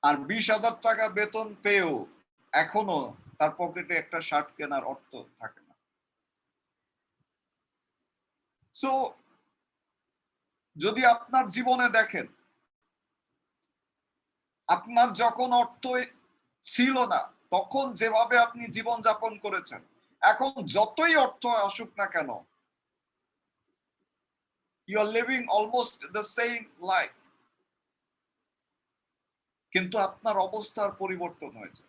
আর 20,000 টাকা বেতন পেয়েও এখনো তার পকেটে একটা শার্ট কেনার অর্থ থাকে না। সো যদি আপনার জীবনে দেখেন, আপনার যখন অর্থ ছিল না, তখন যেভাবে আপনি জীবন যাপন করেছেন, এখন যতই অর্থ আসুক না কেন, you are living almost the same life, কিন্তু আপনার অবস্থার পরিবর্তন হয়েছে,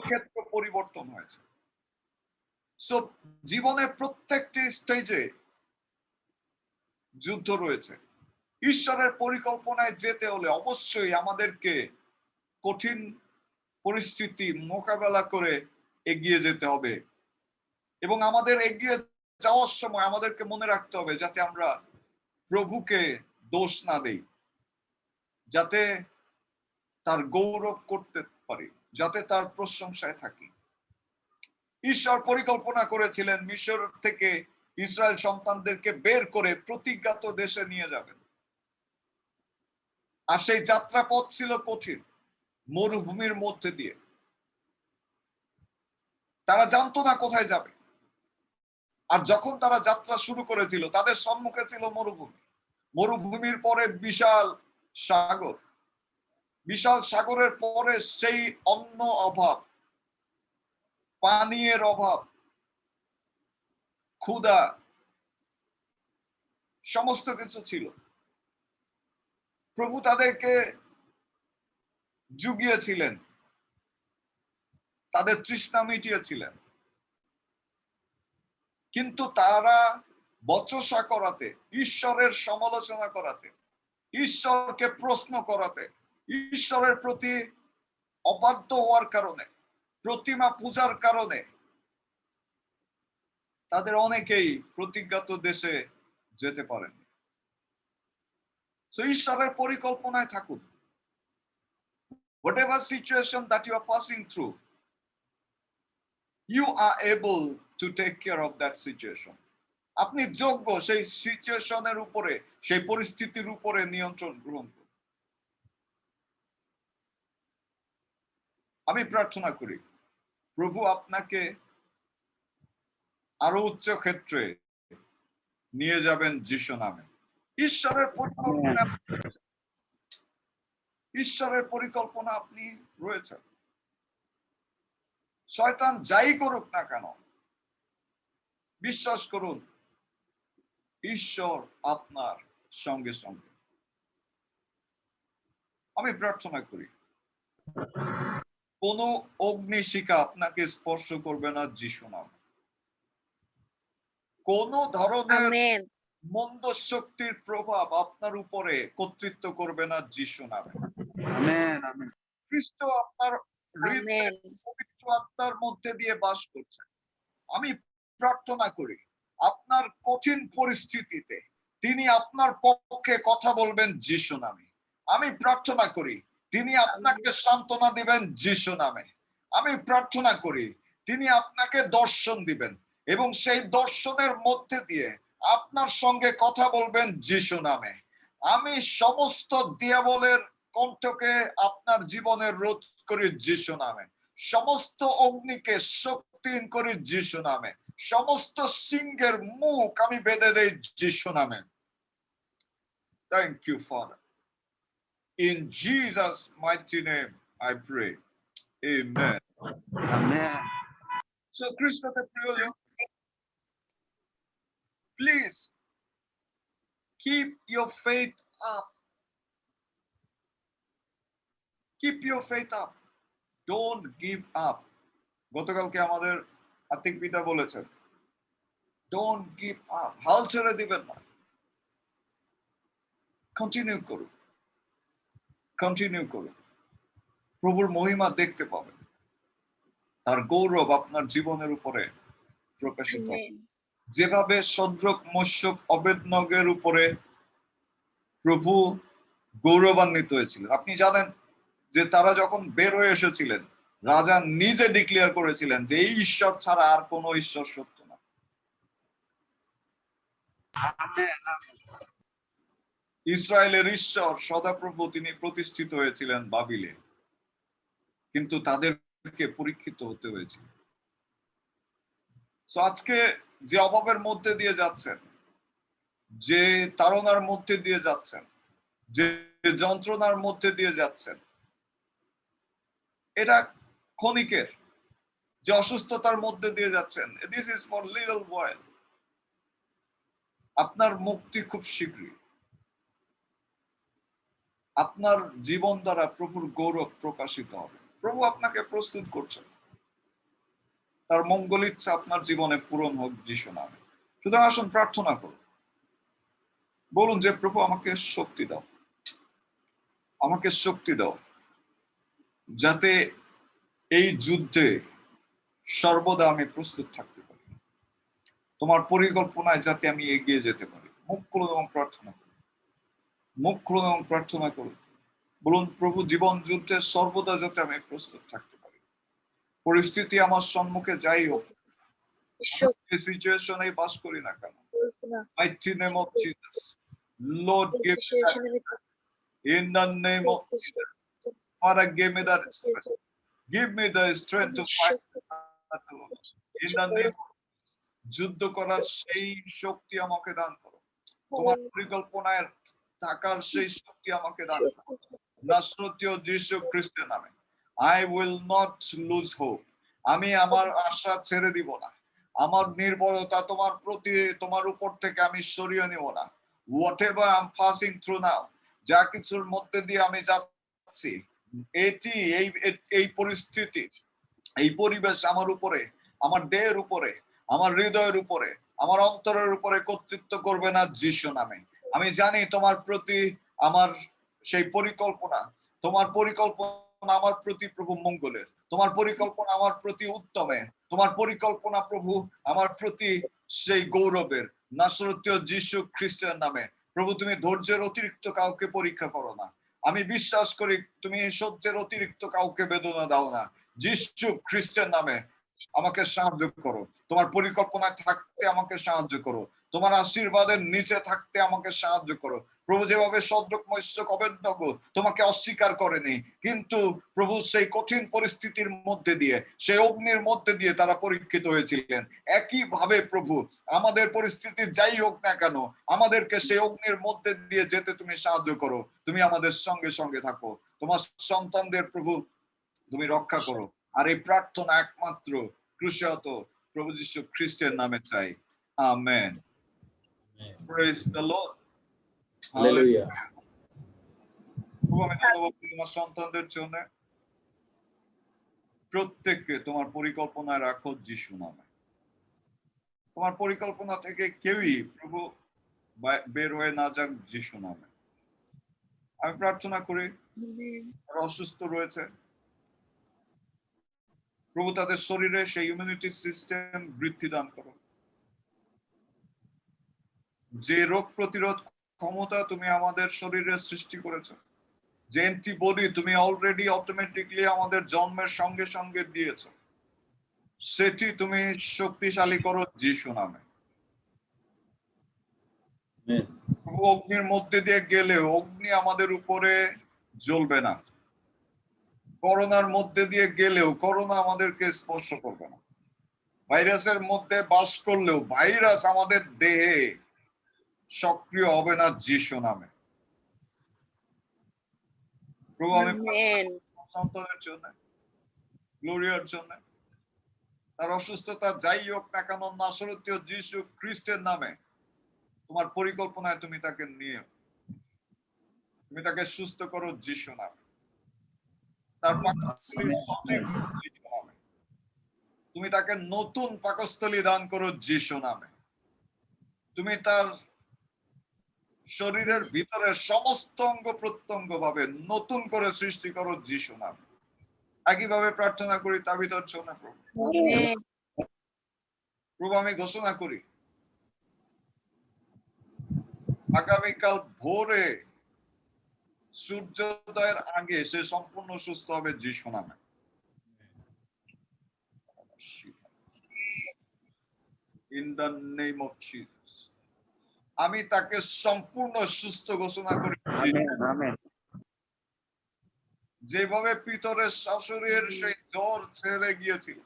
ক্ষেত্র পরিবর্তন হয়েছে। সো জীবনের প্রত্যেকটি স্টেজে যুদ্ধ রয়েছে। ঈশ্বরের পরিকল্পনায় যেতে হলে অবশ্যই আমাদেরকে কঠিন পরিস্থিতি মোকাবেলা করে এগিয়ে যেতে হবে, এবং আমাদের এগিয়ে যাওয়ার সময় আমাদেরকে মনে রাখতে হবে যাতে আমরা প্রভুকে দোষ না দেই, যাতে তার গৌরব করতে পারি, যাতে তার প্রশংসায় থাকি। ঈশ্বর পরিকল্পনা করেছিলেন মিশর থেকে ইসরায়েল সন্তানদেরকে বের করে প্রতিজ্ঞাত দেশে নিয়ে যাবেন। আর সেই যাত্রা পথ ছিল কঠিন, মরুভূমির মধ্যে দিয়ে। তারা জানতো না কোথায় যাবে। আর যখন তারা যাত্রা শুরু করেছিল, তাদের সম্মুখে ছিল মরুভূমি। মরুভূমির পরে বিশাল সাগর, বিশাল সাগরের পরে সেই অন্ন অভাব, পানীয়ের অভাব, ক্ষুধা, সমস্ত কিছু ছিল। প্রভু তাদেরকে জুগিয়েছিলেন, তাদের তৃষ্ণা মিটিয়েছিলেন, কিন্তু তারা বচসা করাতে, ঈশ্বরের সমালোচনা করাতে, ঈশ্বরকে প্রশ্ন করাতে, ঈশ্বরের প্রতি অবাধ্য হওয়ার কারণে, প্রতিমা পূজার কারণে তাদের অনেকেই প্রতিজ্ঞাত দেশে যেতে পারেন। ঈশ্বরের পরিকল্পনায় থাকুন। Whatever situation that you are passing through, you are able to take care of that situation. আপনি যোগ্য সেই সিচুয়েশনের উপরে, সেই পরিস্থিতির উপরে নিয়ন্ত্রণ গ্রহণ করুন। আমি প্রার্থনা করি প্রভু আপনাকে আরো উচ্চ ক্ষেত্রে নিয়ে যাবেন যিশু নামে। ঈশ্বরের পরিকল্পনা আপনি রয়েছে। শয়তান যাই করুক না কেন, বিশ্বাস করুন ঈশ্বর আপনার সঙ্গে সঙ্গে। আমি প্রার্থনা করি কোন অগ্নিশিখা আপনাকে স্পর্শ করবে না যিশু নামে। কোন ধরনের আমেন মন্দ শক্তির প্রভাব আপনার উপরে কর্তৃত্ব করবে না যিশু নামে। আমেন আমেন খ্রিস্ট আপনার হৃদয়ে আমেন পবিত্র আত্মার মধ্যে দিয়ে বাস করছে। আমি প্রার্থনা করি আপনার কঠিন পরিস্থিতিতে তিনি আপনার পক্ষে কথা বলবেন যিশু নামে। আমি প্রার্থনা করি তিনি আপনাকে সান্ত্বনা দিবেন যিশু নামে। আমি প্রার্থনা করি তিনি আপনাকে দর্শন দিবেন এবং সেই দর্শনের মধ্যে দিয়ে আপনার সঙ্গে কথা বলবেন যিশু নামে। আমি সমস্ত দিয়াবলের কণ্ঠকে আপনার জীবনে রোধ করি যিশু নামে। সমস্ত অগ্নিকে শক্তিহীন করি যিশু নামে। সমস্ত সিংহের মুখ আমি বেঁধে দেই যিশু নামে। Thank you, Father. In Jesus' mighty name, I pray. Amen. Amen So, Krishnaতে প্রিয়জন, please keep your faith up. Keep your faith up. Don't give up. গতকালকে আমাদের আত্মিক পিতা বলেছেন, Don't give up. হাল ছেড়ে দিবেন না। কন্টিনিউ করুন, কন্টিনিউ করুন। প্রভুর মহিমা দেখতে পাবেন, তার গৌরব আপনার জীবনের উপরে প্রকাশিত হবে। আমেন যেভাবে শদ্রক মস্যক অবেদনগের উপরে প্রভু গৌরবান্বিত হয়েছিল। আপনি জানেন যে তারা যখন বের হয়ে এসেছিলেন, রাজা নিজে ডিক্লেয়ার করেছিলেন যে এই ঈশ্বর ছাড়া আর কোনো ঈশ্বর সত্য না। আমেন ইসরায়েলের ঈশ্বর সদাপ্রভু তিনি প্রতিষ্ঠিত হয়েছিলেন বাবিলে, কিন্তু তাদেরকে পরীক্ষিত হতে হয়েছিল। তো আজকে যে অভাবের মধ্যে দিয়ে যাচ্ছেন, যে তাড়নার মধ্যে দিয়ে যাচ্ছেন, যে যন্ত্রণার মধ্যে দিয়ে যাচ্ছেন, এটা ক্ষণিকের। যে অসুস্থতার মধ্যে দিয়ে যাচ্ছেন, this is for little while. আপনার মুক্তি খুব শীঘ্রই। আপনার জীবন দ্বারা প্রভুর গৌরব প্রকাশিত হবে। প্রভু আপনাকে প্রস্তুত করছেন, তার মঙ্গল ইচ্ছা আপনার জীবনে পূরণ হোক যিশু নামে। সুতরাং আসুন প্রার্থনা করুন, বলুন যে প্রভু আমাকে শক্তি দাও, আমাকে শক্তি দাও, যাতে এই যুদ্ধে সর্বদা আমি প্রস্তুত থাকতে পারি, তোমার পরিকল্পনায় যাতে আমি এগিয়ে যেতে পারি। মুখ খুলুন এবং প্রার্থনা করুন, মুখ খুলুন এবং প্রার্থনা করুন। বলুন প্রভু জীবন যুদ্ধে সর্বদা যাতে আমি প্রস্তুত থাকতে পারি। পরিস্থিতি আমার সম্মুখে যাই হোক, সিচুয়েশনে বাস করি না কেন, mighty name of Jesus, Lord, give me that, in the name of Jesus, Father, give me that strength. Give me the strength to fight in the name of যুদ্ধ করার সেই শক্তি আমাকে দান করো। তোমার পরিকল্পনায় থাকার সেই শক্তি আমাকে দান করো। নাসরতীয় যিশু খ্রিস্টের নামে I will not lose hope. আমি আমার আশা ছেড়ে দিব না। আমার নির্ভরতা তোমার প্রতি, তোমার উপর থেকে আমি সরিয়ে নিব না। Whatever I'm passing through now, যা কিছুর মধ্যে দিয়ে আমি যাচ্ছি, এটি এই পরিস্থিতি, এই পরিবেশ আমার উপরে, আমার দেহের উপরে, আমার হৃদয়ের উপরে, আমার অন্তরের উপরে কর্তৃত্ব করবে না যিশু নামে। আমি জানি তোমার প্রতি আমার সেই পরিকল্পনা, তোমার পরিকল্পনা আমার প্রতি প্রভু মঙ্গলের, তোমার পরিকল্পনা আমার প্রতি উত্তমের, তোমার পরিকল্পনা প্রভু আমার প্রতি সেই গৌরবের। নাসরতীয় যিশু খ্রিস্টের নামে প্রভু তুমি ধৈর্যের অতিরিক্ত কাউকে পরীক্ষা করো না। আমি বিশ্বাস করি তুমি সহ্যের অতিরিক্ত কাউকে বেদনা দাও না। যিশু খ্রিস্টের নামে আমাকে সাহায্য করো, তোমার পরিকল্পনায় থাকতে আমাকে সাহায্য করো, তোমার আশীর্বাদের নিচে থাকতে আমাকে সাহায্য করো। প্রভু, যেভাবে সদ্রক মৎস্যক অবেদনগো তোমাকে অস্বীকার করেনি, কিন্তু প্রভু সেই কঠিন পরিস্থিতির মধ্যে দিয়ে, সেই অগ্নির মধ্যে দিয়ে তারা পরীক্ষিত হয়েছিলেন। একইভাবে প্রভু, আমাদের পরিস্থিতি যাই হোক না কেন, আমাদেরকে সেই অগ্নির মধ্যে দিয়ে যেতে তুমি সাহায্য করো। তুমি আমাদের সঙ্গে সঙ্গে থাকো, তোমার সন্তানদের প্রভু তুমি রক্ষা করো। আর এই প্রার্থনা একমাত্র ক্রুশত প্রভু যীশু খ্রিস্টের নামে চাই। Amen. Praise the lord. Hallelujah. প্রভু, আমি ধন্যবাদ তোমার সন্তানদের জন্য। প্রত্যেককে তোমার পরিকল্পনায় রাখো যিশু নামে। তোমার পরিকল্পনা থেকে কেউই প্রভু বের হয়ে না যাক যিশু নামে। আমি প্রার্থনা করি যারা অসুস্থ রয়েছে প্রভু, তাদের শরীরে সেই ইমিউনিটি সিস্টেম বৃদ্ধি দান করো। যে রোগ প্রতিরোধ ক্ষমতা তুমি আমাদের শরীরে সৃষ্টি করেছো, যে অ্যান্টিবডি তুমি অলরেডি অটোমেটিকলি আমাদের জন্মের সঙ্গে সঙ্গে দিয়েছো, সেটি তুমি শক্তিশালী করো যিশু নামে। প্রভু, অগ্নির মধ্যে দিয়ে গেলেও অগ্নি আমাদের উপরে জ্বলবে না, করোনার মধ্যে দিয়ে গেলেও করোনা আমাদেরকে স্পর্শ করবে না, ভাইরাসের মধ্যে বাস করলেও ভাইরাস আমাদের দেহে সক্রিয় হবে না যিশু নামে। প্রভু, আমি সন্তানের জন্য, গ্লোরিয়ার জন্য, তার অসুস্থতা যাই হোক না কেন, নাসরতীয় যিশু খ্রিস্টের নামে তোমার পরিকল্পনায় তুমি তাকে নিয়ে, তুমি তাকে সুস্থ করো যিশু নামে। তার পাকস্থলী যিশু নামে, তুমি তাকে নতুন পাকস্থলী দান করো যিশু নামে। তুমি তার শরীরের ভিতরে সমস্ত অঙ্গ প্রত্যঙ্গ ভাবে নতুন করে সৃষ্টি করো যিশু নামে। একইভাবে প্রার্থনা করি তাবিতার জন্য প্রভু। প্রভু, আমি ঘোষণা করি আগামীকাল ভোরে সূর্যোদয়ের আগে সে সম্পূর্ণ সুস্থ হবে যিশু নামে। In the name of Jesus আমি তাকে সম্পূর্ণ সুস্থ ঘোষণা করি। যেভাবে পিতরের শাশুড়ির সেই জ্বর ছেড়ে গিয়েছিল,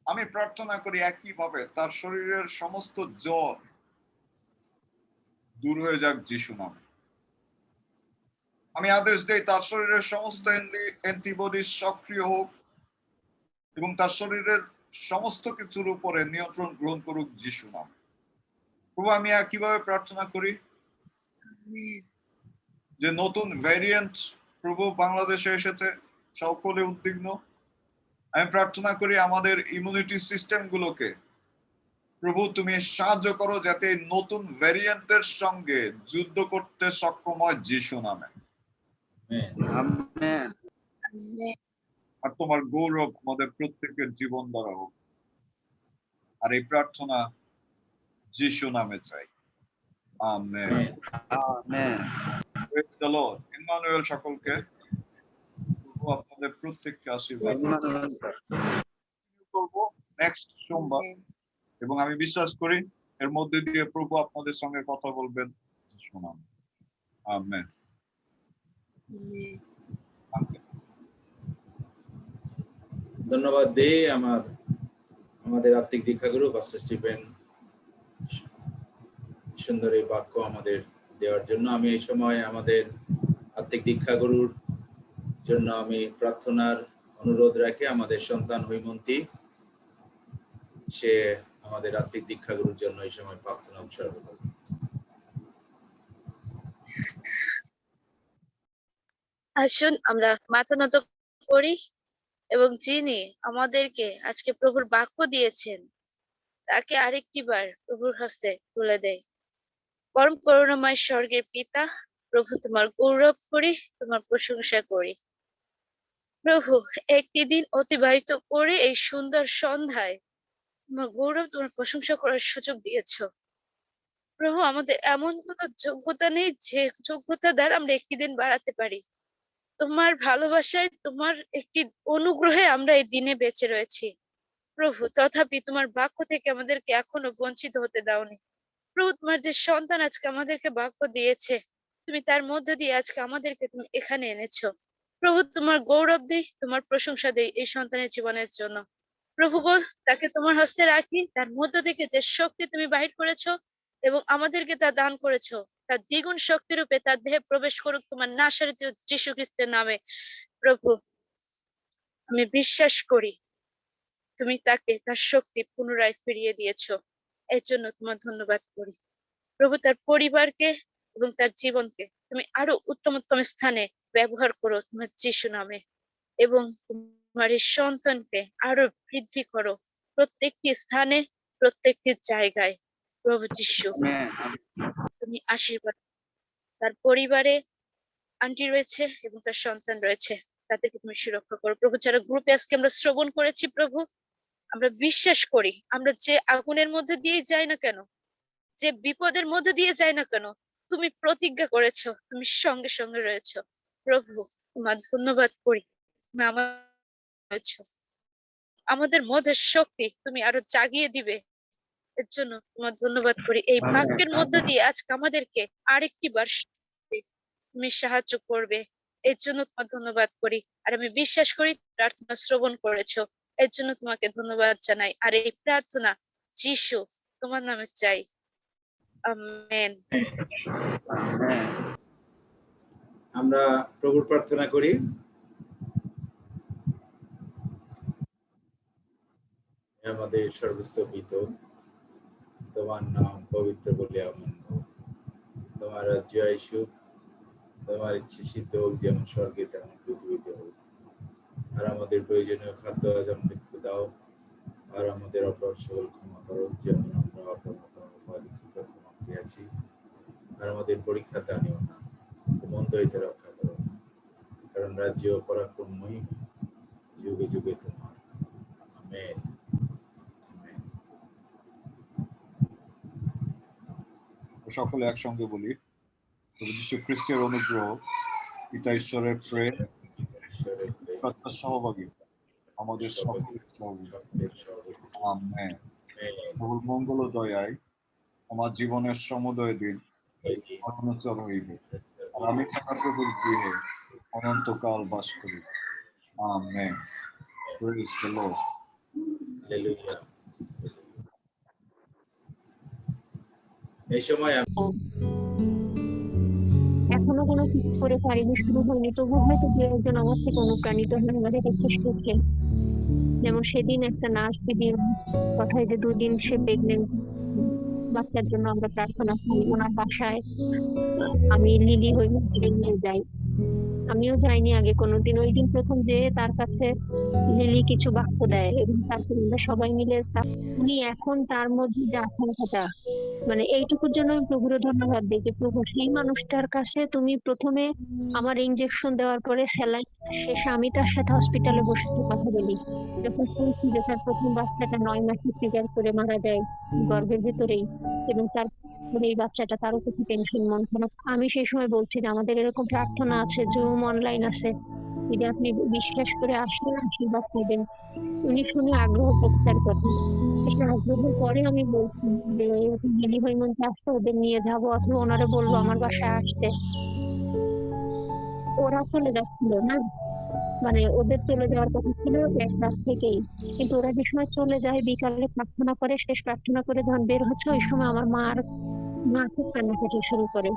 আমি প্রার্থনা করি একইভাবে তার শরীরের সমস্ত জ্বর দূর হয়ে যাক যিশু নামে। আমি আদেশ দেই তার শরীরের সমস্ত অ্যান্টিবডি সক্রিয় হোক এবং তার শরীরের সমস্ত কিছুর উপরে নিয়ন্ত্রণ গ্রহণ করুক যিশু নামে। প্রভু, আমি কিভাবে প্রার্থনা করি যে নতুন ভ্যারিয়েন্ট প্রভু বাংলাদেশে এসেছে, সকলে উদ্বিগ্ন। আমি প্রার্থনা করি আমাদের ইমিউনিটি সিস্টেম গুলোকে প্রভু তুমি সাহায্য করো যাতে নতুন ভ্যারিয়েন্টের সঙ্গে যুদ্ধ করতে সক্ষম হয় যিশু নামে। আর তোমার গৌরব আমাদের প্রত্যেকের জীবন দ্বারা হোক। আর এই প্রার্থনা যিশু নামে চাই। Amen. Praise the lord. Emmanuel সকলকে আপনাদের প্রত্যেককে আশীর্বাদ করব নেক্সট সোমবার, এবং আমি বিশ্বাস করি এর মধ্যে দিয়ে প্রভু আপনাদের সঙ্গে কথা বলবেন। শোনান। আমেন। ধন্যবাদ দে আমাদের আত্মিক দীক্ষাগুরু পাস্টার স্টিফেন সুন্দর এই বাক্য আমাদের দেওয়ার জন্য। আমি এই সময় আমাদের আত্মিক দীক্ষাগুরুর জন্য আমি প্রার্থনার অনুরোধ রাখি। আমাদের সন্তান হৈমন্তী, সে আমাদের আত্মিক দীক্ষাগুরুর জন্য এই সময় প্রার্থনা উৎসর্গ করবে। আসুন আমরা মাথা নত করি এবং যিনি আমাদেরকে আজকে প্রভুর বাক্য দিয়েছেন তাকে আরেকটি বার প্রভুর হস্তে তুলে দেয়। পরম করুণাময় স্বর্গের পিতা, প্রভু তোমার গৌরব করি, তোমার প্রশংসা করি। প্রভু, একটি দিন অতিবাহিত করে এই সুন্দর সন্ধ্যায় তোমার গৌরব, তোমার প্রশংসা করার সুযোগ দিয়েছ। প্রভু, আমাদের এমন কোনো যোগ্যতা নেই যে যোগ্যতা দ্বারা আমরা একটি দিন বাড়াতে পারি, তোমার ভালোবাসায়, তোমার একটি অনুগ্রহে আমরা এই দিনে বেঁচে রয়েছি প্রভু। তথাপি তোমার বাক্য থেকে আমাদেরকে এখনো বঞ্চিত হতে দাওনি প্রভু। তোমার যে সন্তান আজকে আমাদেরকে বাক্য দিয়েছে, তুমি তার মধ্য দিয়ে আজকে আমাদেরকে তুমি এখানে এনেছো প্রভু। তোমার গৌরব দিই, তোমার প্রশংসা দিই এই সন্তানের জীবনের জন্য প্রভু গো। তাকে তোমার হস্তে রাখি, তার মধ্য থেকে যে শক্তি তুমি বাহির করেছো এবং আমাদেরকে তা দান করেছো, তার দ্বিগুণ শক্তি রূপে তার দেহে প্রবেশ করুক তোমার নাসরিত যীশু খ্রিস্টের নামে প্রভু। আমি বিশ্বাস করি তুমি তাকে তার শক্তি পুনরায় ফিরিয়ে দিয়েছো, এর জন্য তোমার ধন্যবাদ করি প্রভু। তার পরিবারকে এবং তার জীবনকে তুমি আরো উত্তম স্থানে ব্যবহার করো তোমার যীশু নামে, এবং তোমার এই সন্তানকে আরো বৃদ্ধি করো প্রত্যেকটি স্থানে, প্রত্যেকটি জায়গায় প্রভু যীশু। Amen. তুমি আশীর্বাদ, তার পরিবারে আন্টি রয়েছে এবং তার সন্তান রয়েছে, তাদেরকে তুমি সুরক্ষা করো প্রভু। যারা গ্রুপে আজকে আমরা শ্রবণ করেছি প্রভু, আমরা বিশ্বাস করি আমরা যে আগুনের মধ্যে দিয়ে যাই না কেন, যে বিপদের মধ্যে দিয়ে যাই না কেন, তুমি প্রতিজ্ঞা করেছো, তুমি সঙ্গে সঙ্গে রয়েছো প্রভু। তোমার ধন্যবাদ করি, তুমি আমাদের মধ্যে শক্তি তুমি আরো জাগিয়ে দিবে, এর জন্য তোমার ধন্যবাদ করি। এই বাক্যের মধ্য দিয়ে আজকে আমাদেরকে আরেকটি বার তুমি সাহায্য করবে, এর জন্য তোমার ধন্যবাদ করি। আর আমি বিশ্বাস করি প্রার্থনা শ্রবণ করেছো, এর জন্য তোমাকে ধন্যবাদ জানাই। আর এই প্রার্থনা যিশু তোমার নামে চাই, আমেন। Amen. আমরা প্রভুর প্রার্থনা করি। হে আমাদের সর্বস্তপিত, তোমার নাম পবিত্র বলিয়া মান্য, তোমার রাজ্য আইসুক, তোমার ইচ্ছে সিদ্ধ হোক যেমন স্বর্গে তেমন পৃথিবীতে হোক। আর আমাদের প্রয়োজনীয় খাদ্য আজ আমাদেরকে দাও, আর আমাদের অপরাধ সকল ক্ষমা করো যেমন আমরা ক্ষমা করিয়াছি। আর আমাদের পরীক্ষাতে আনিও না, মন্দ হইতে রক্ষা করো, কারণ রাজ্য পরাক্রম মহিমা যুগে যুগে তোমার। আমেন। আমেন। সকলে একসঙ্গে বলি, প্রভু যীশু খ্রিস্টের অনুগ্রহ, পিতা ঈশ্বরের প্রেম, ঈশ্বরের প্রেম, আত্মার সহভাগিতা আমাদের সকলের সঙ্গে। সকলের সহযোগিতা। আমেন। আমেন। প্রভুর মঙ্গল ও দয়ায় আমার জীবনের সমুদয় দিন এই দিন অনন্তর হইবে, আর আমি থাকার প্রভুর গৃহে অনন্তকাল বাস করি। Amen. Praise the Lord. Hallelujah. এই সময় এখনো কোনো কিছু করে পারিনি, শুরু হয়নি, তবু হয়তো দু একজন আমার থেকে অনুপ্রাণিত হয়ে আমাদের কাছে শিখছেন। যেমন সেদিন একটা নার্স দিদির কথায় যে 2 দিন সে প্রেগনেন্ট, বাচ্চার জন্য আমরা প্রার্থনা করি। ওনার বাসায় আমি লিলি হয়ে নিয়ে যাই, আমিও যাইনি আগে কোনোদিন। ওই দিন প্রথম যে তার কাছে লিলি কিছু বাক্য দেয় এবং তারপর আমরা সবাই মিলে উনি এখন তার মধ্যে যে আশঙ্কাটা, মানে এইটুকুর জন্য আমি প্রভুর ধন্যবাদ দিই যে প্রভু সেই মানুষটার কাছে তুমি প্রথমে আমার ইনজেকশন দেওয়ার পরে স্যালাইন শেষে আমি তার সাথে হসপিটালে বসে কথা বলি, যখন শুনছি যে তার প্রথম বাচ্চাটা 9 মাসে সিজার করে মারা যায় গর্ভের ভেতরেই, এবং তার এই বাচ্চাটা তারও কিছু টেনশন মন খারাপ। আমি সেই সময় বলছি যে আমাদের এরকম প্রার্থনা আছে, জুম অনলাইন আছে, যদি আপনি বিশ্বাস করে আসেন আশীর্বাদ পাবেন। উনি শুনে আগ্রহ প্রকাশ করেন। সেটা আগ্রহের পরে আমি বলছি যে দিদি হৈমন্তী আসতে ওদের নিয়ে যাবো, অথবা ওনারা বলবো আমার বাসায় আসতে। ওরা চলে যাচ্ছিল না, মানে ওদের চলে যাওয়ার কথা ছিল 1 রাত থেকেই, কিন্তু ওরা যে সময় চলে যায় বিকালে প্রার্থনা করে, শেষ প্রার্থনা করে যখন বের হচ্ছে ওই সময় আমার মা খুব কান্নাকাটি শুরু করে।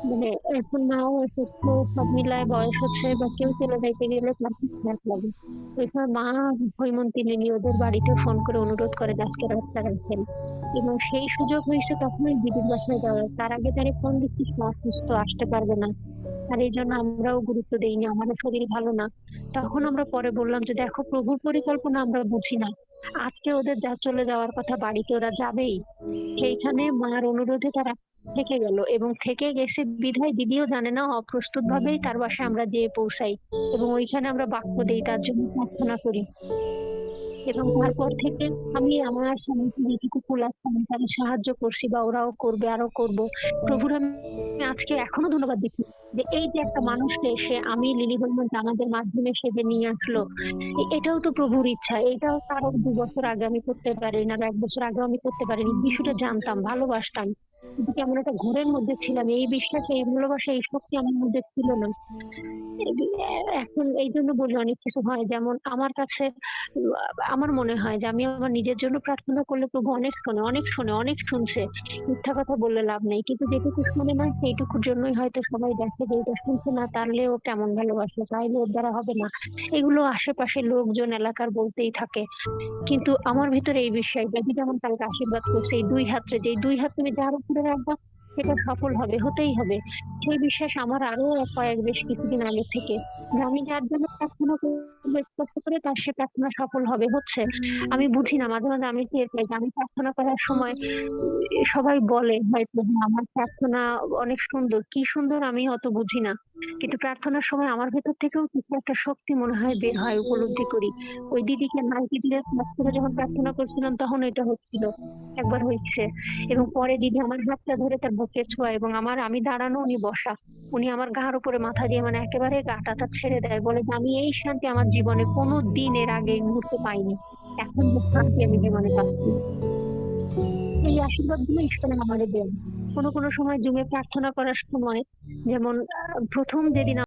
মানে এখন মাও অসুস্থ, সব মিলায় বয়স হচ্ছে, বা কেউ চলে যাইতে গেলে তার খুব খারাপ লাগে। ওই সময় মা হৈমন্তী লিলি ওদের বাড়িতে ফোন করে অনুরোধ করে আজকে রাতটা রাখেন, এবং সেই সুযোগ হয়েছে তখনই দিদির বাসায় যাওয়ার। তার আগে তারে ফোন দিচ্ছিস মা অসুস্থ, আসতে পারবে না, আর এই জন্য আমরাও গুরুত্ব দেইনি, আমাদের শরীর ভালো না। তখন আমরা পরে বললাম যে দেখো প্রভুর পরিকল্পনা আমরা বুঝি না, আজকে ওদের যা চলে যাওয়ার কথা বাড়িতে ওরা যাবেই, সেইখানে মার অনুরোধে তারা থেকে গেল, এবং থেকে গেছে বিধায় দিদিও জানে না, অপ্রস্তুত ভাবেই তার বাসায় আমরা যেয়ে পৌঁছাই এবং ওইখানে আমরা বাক্য দেই, তার জন্য প্রার্থনা করি। এবং তারপর থেকে আমি আমার স্বামীকে যেটুকু কুলাচ্ছি আমি তাদের সাহায্য করছি বা ওরাও করবে আরো করব। প্রভুর আমি আজকে এখনো ধন্যবাদ দিচ্ছি যে এই যে একটা মানুষকে এসে আমি লিলি বর্মন আমাদের মাধ্যমে সে যে নিয়ে আসলো, এটাও তো প্রভুর ইচ্ছা। এটাও তারও 2 বছর আগে আমি করতে পারিনি, আর 1 বছর আগেও আমি করতে পারিনি। বিষয়টা জানতাম, ভালোবাসতাম, কিন্তু কেমন একটা ঘোরের মধ্যে ছিলাম। এই বিশ্বাস, এই ভালোবাসা, এই শক্তি আমার মধ্যে ছিল না। এখন এই জন্য বলি অনেক কিছু হয়, যেমন আমার কাছে আমার মনে হয় যে আমি আমার নিজের জন্য প্রার্থনা করলে প্রভু অনেক শোনে, অনেক শোনে, অনেক শুনছে। মিথ্যা কথা বললে লাভ নেই, কিন্তু যেটুকু শোনে না সেইটুকুর জন্যই হয়তো সবাই দেখে যে এটা শুনছে না, তাহলে ও কেমন ভালোবাসে, তাইলে ওর দ্বারা হবে না। এগুলো আশেপাশে লোকজন এলাকার বলতেই থাকে, কিন্তু আমার ভিতরে এই বিষয়টা যে যেমন কালকে আশীর্বাদ করছে এই 2 হাতে, যে 2 হাত তুমি যার উপরে রাখবা সেটা সফল হবে, হতেই হবে। সেই বিশ্বাস আমার আরো বেশ কিছুদিন আগে থেকে, যে আমি যার জন্য প্রার্থনা করবো স্পষ্ট করে তার সে প্রার্থনা সফল হবে, হচ্ছে। আমি বুঝি না, মাঝে মাঝে আমি টের পাই যে আমি প্রার্থনা করার সময় সবাই বলে হয়তো যে আমার প্রার্থনা অনেক সুন্দর, কি সুন্দর আমি অত বুঝি না, কিন্তু প্রার্থনার সময় আমার ভেতর থেকেও কিছু একটা শক্তি মনে হয় বের হয়, উপলব্ধি করি। ওই দিদিকে নাইটি দিয়ে স্নান করে যখন প্রার্থনা করছিলাম তখন এটা হচ্ছিল, একবার হচ্ছে। এবং পরে দিদি আমার হাতটা ধরে তার বুকে ছোঁয়া, এবং আমি দাঁড়ানো উনি বসা, উনি আমার গার উপরে মাথা দিয়ে মানে একেবারে গাটাটা ছেড়ে দেয়, বলে যে আমি এই শান্তি আমার জীবনে কোনো দিন এর আগে এই মুহূর্তে পাইনি, এখন যে শান্তি আমি জীবনে পাচ্ছি। এই আশীর্বাদ গুলো ঈশ্বর আমাদের দেন। কোনো কোনো সময় জুমে প্রার্থনা করার সময়, যেমন প্রথম যেদিন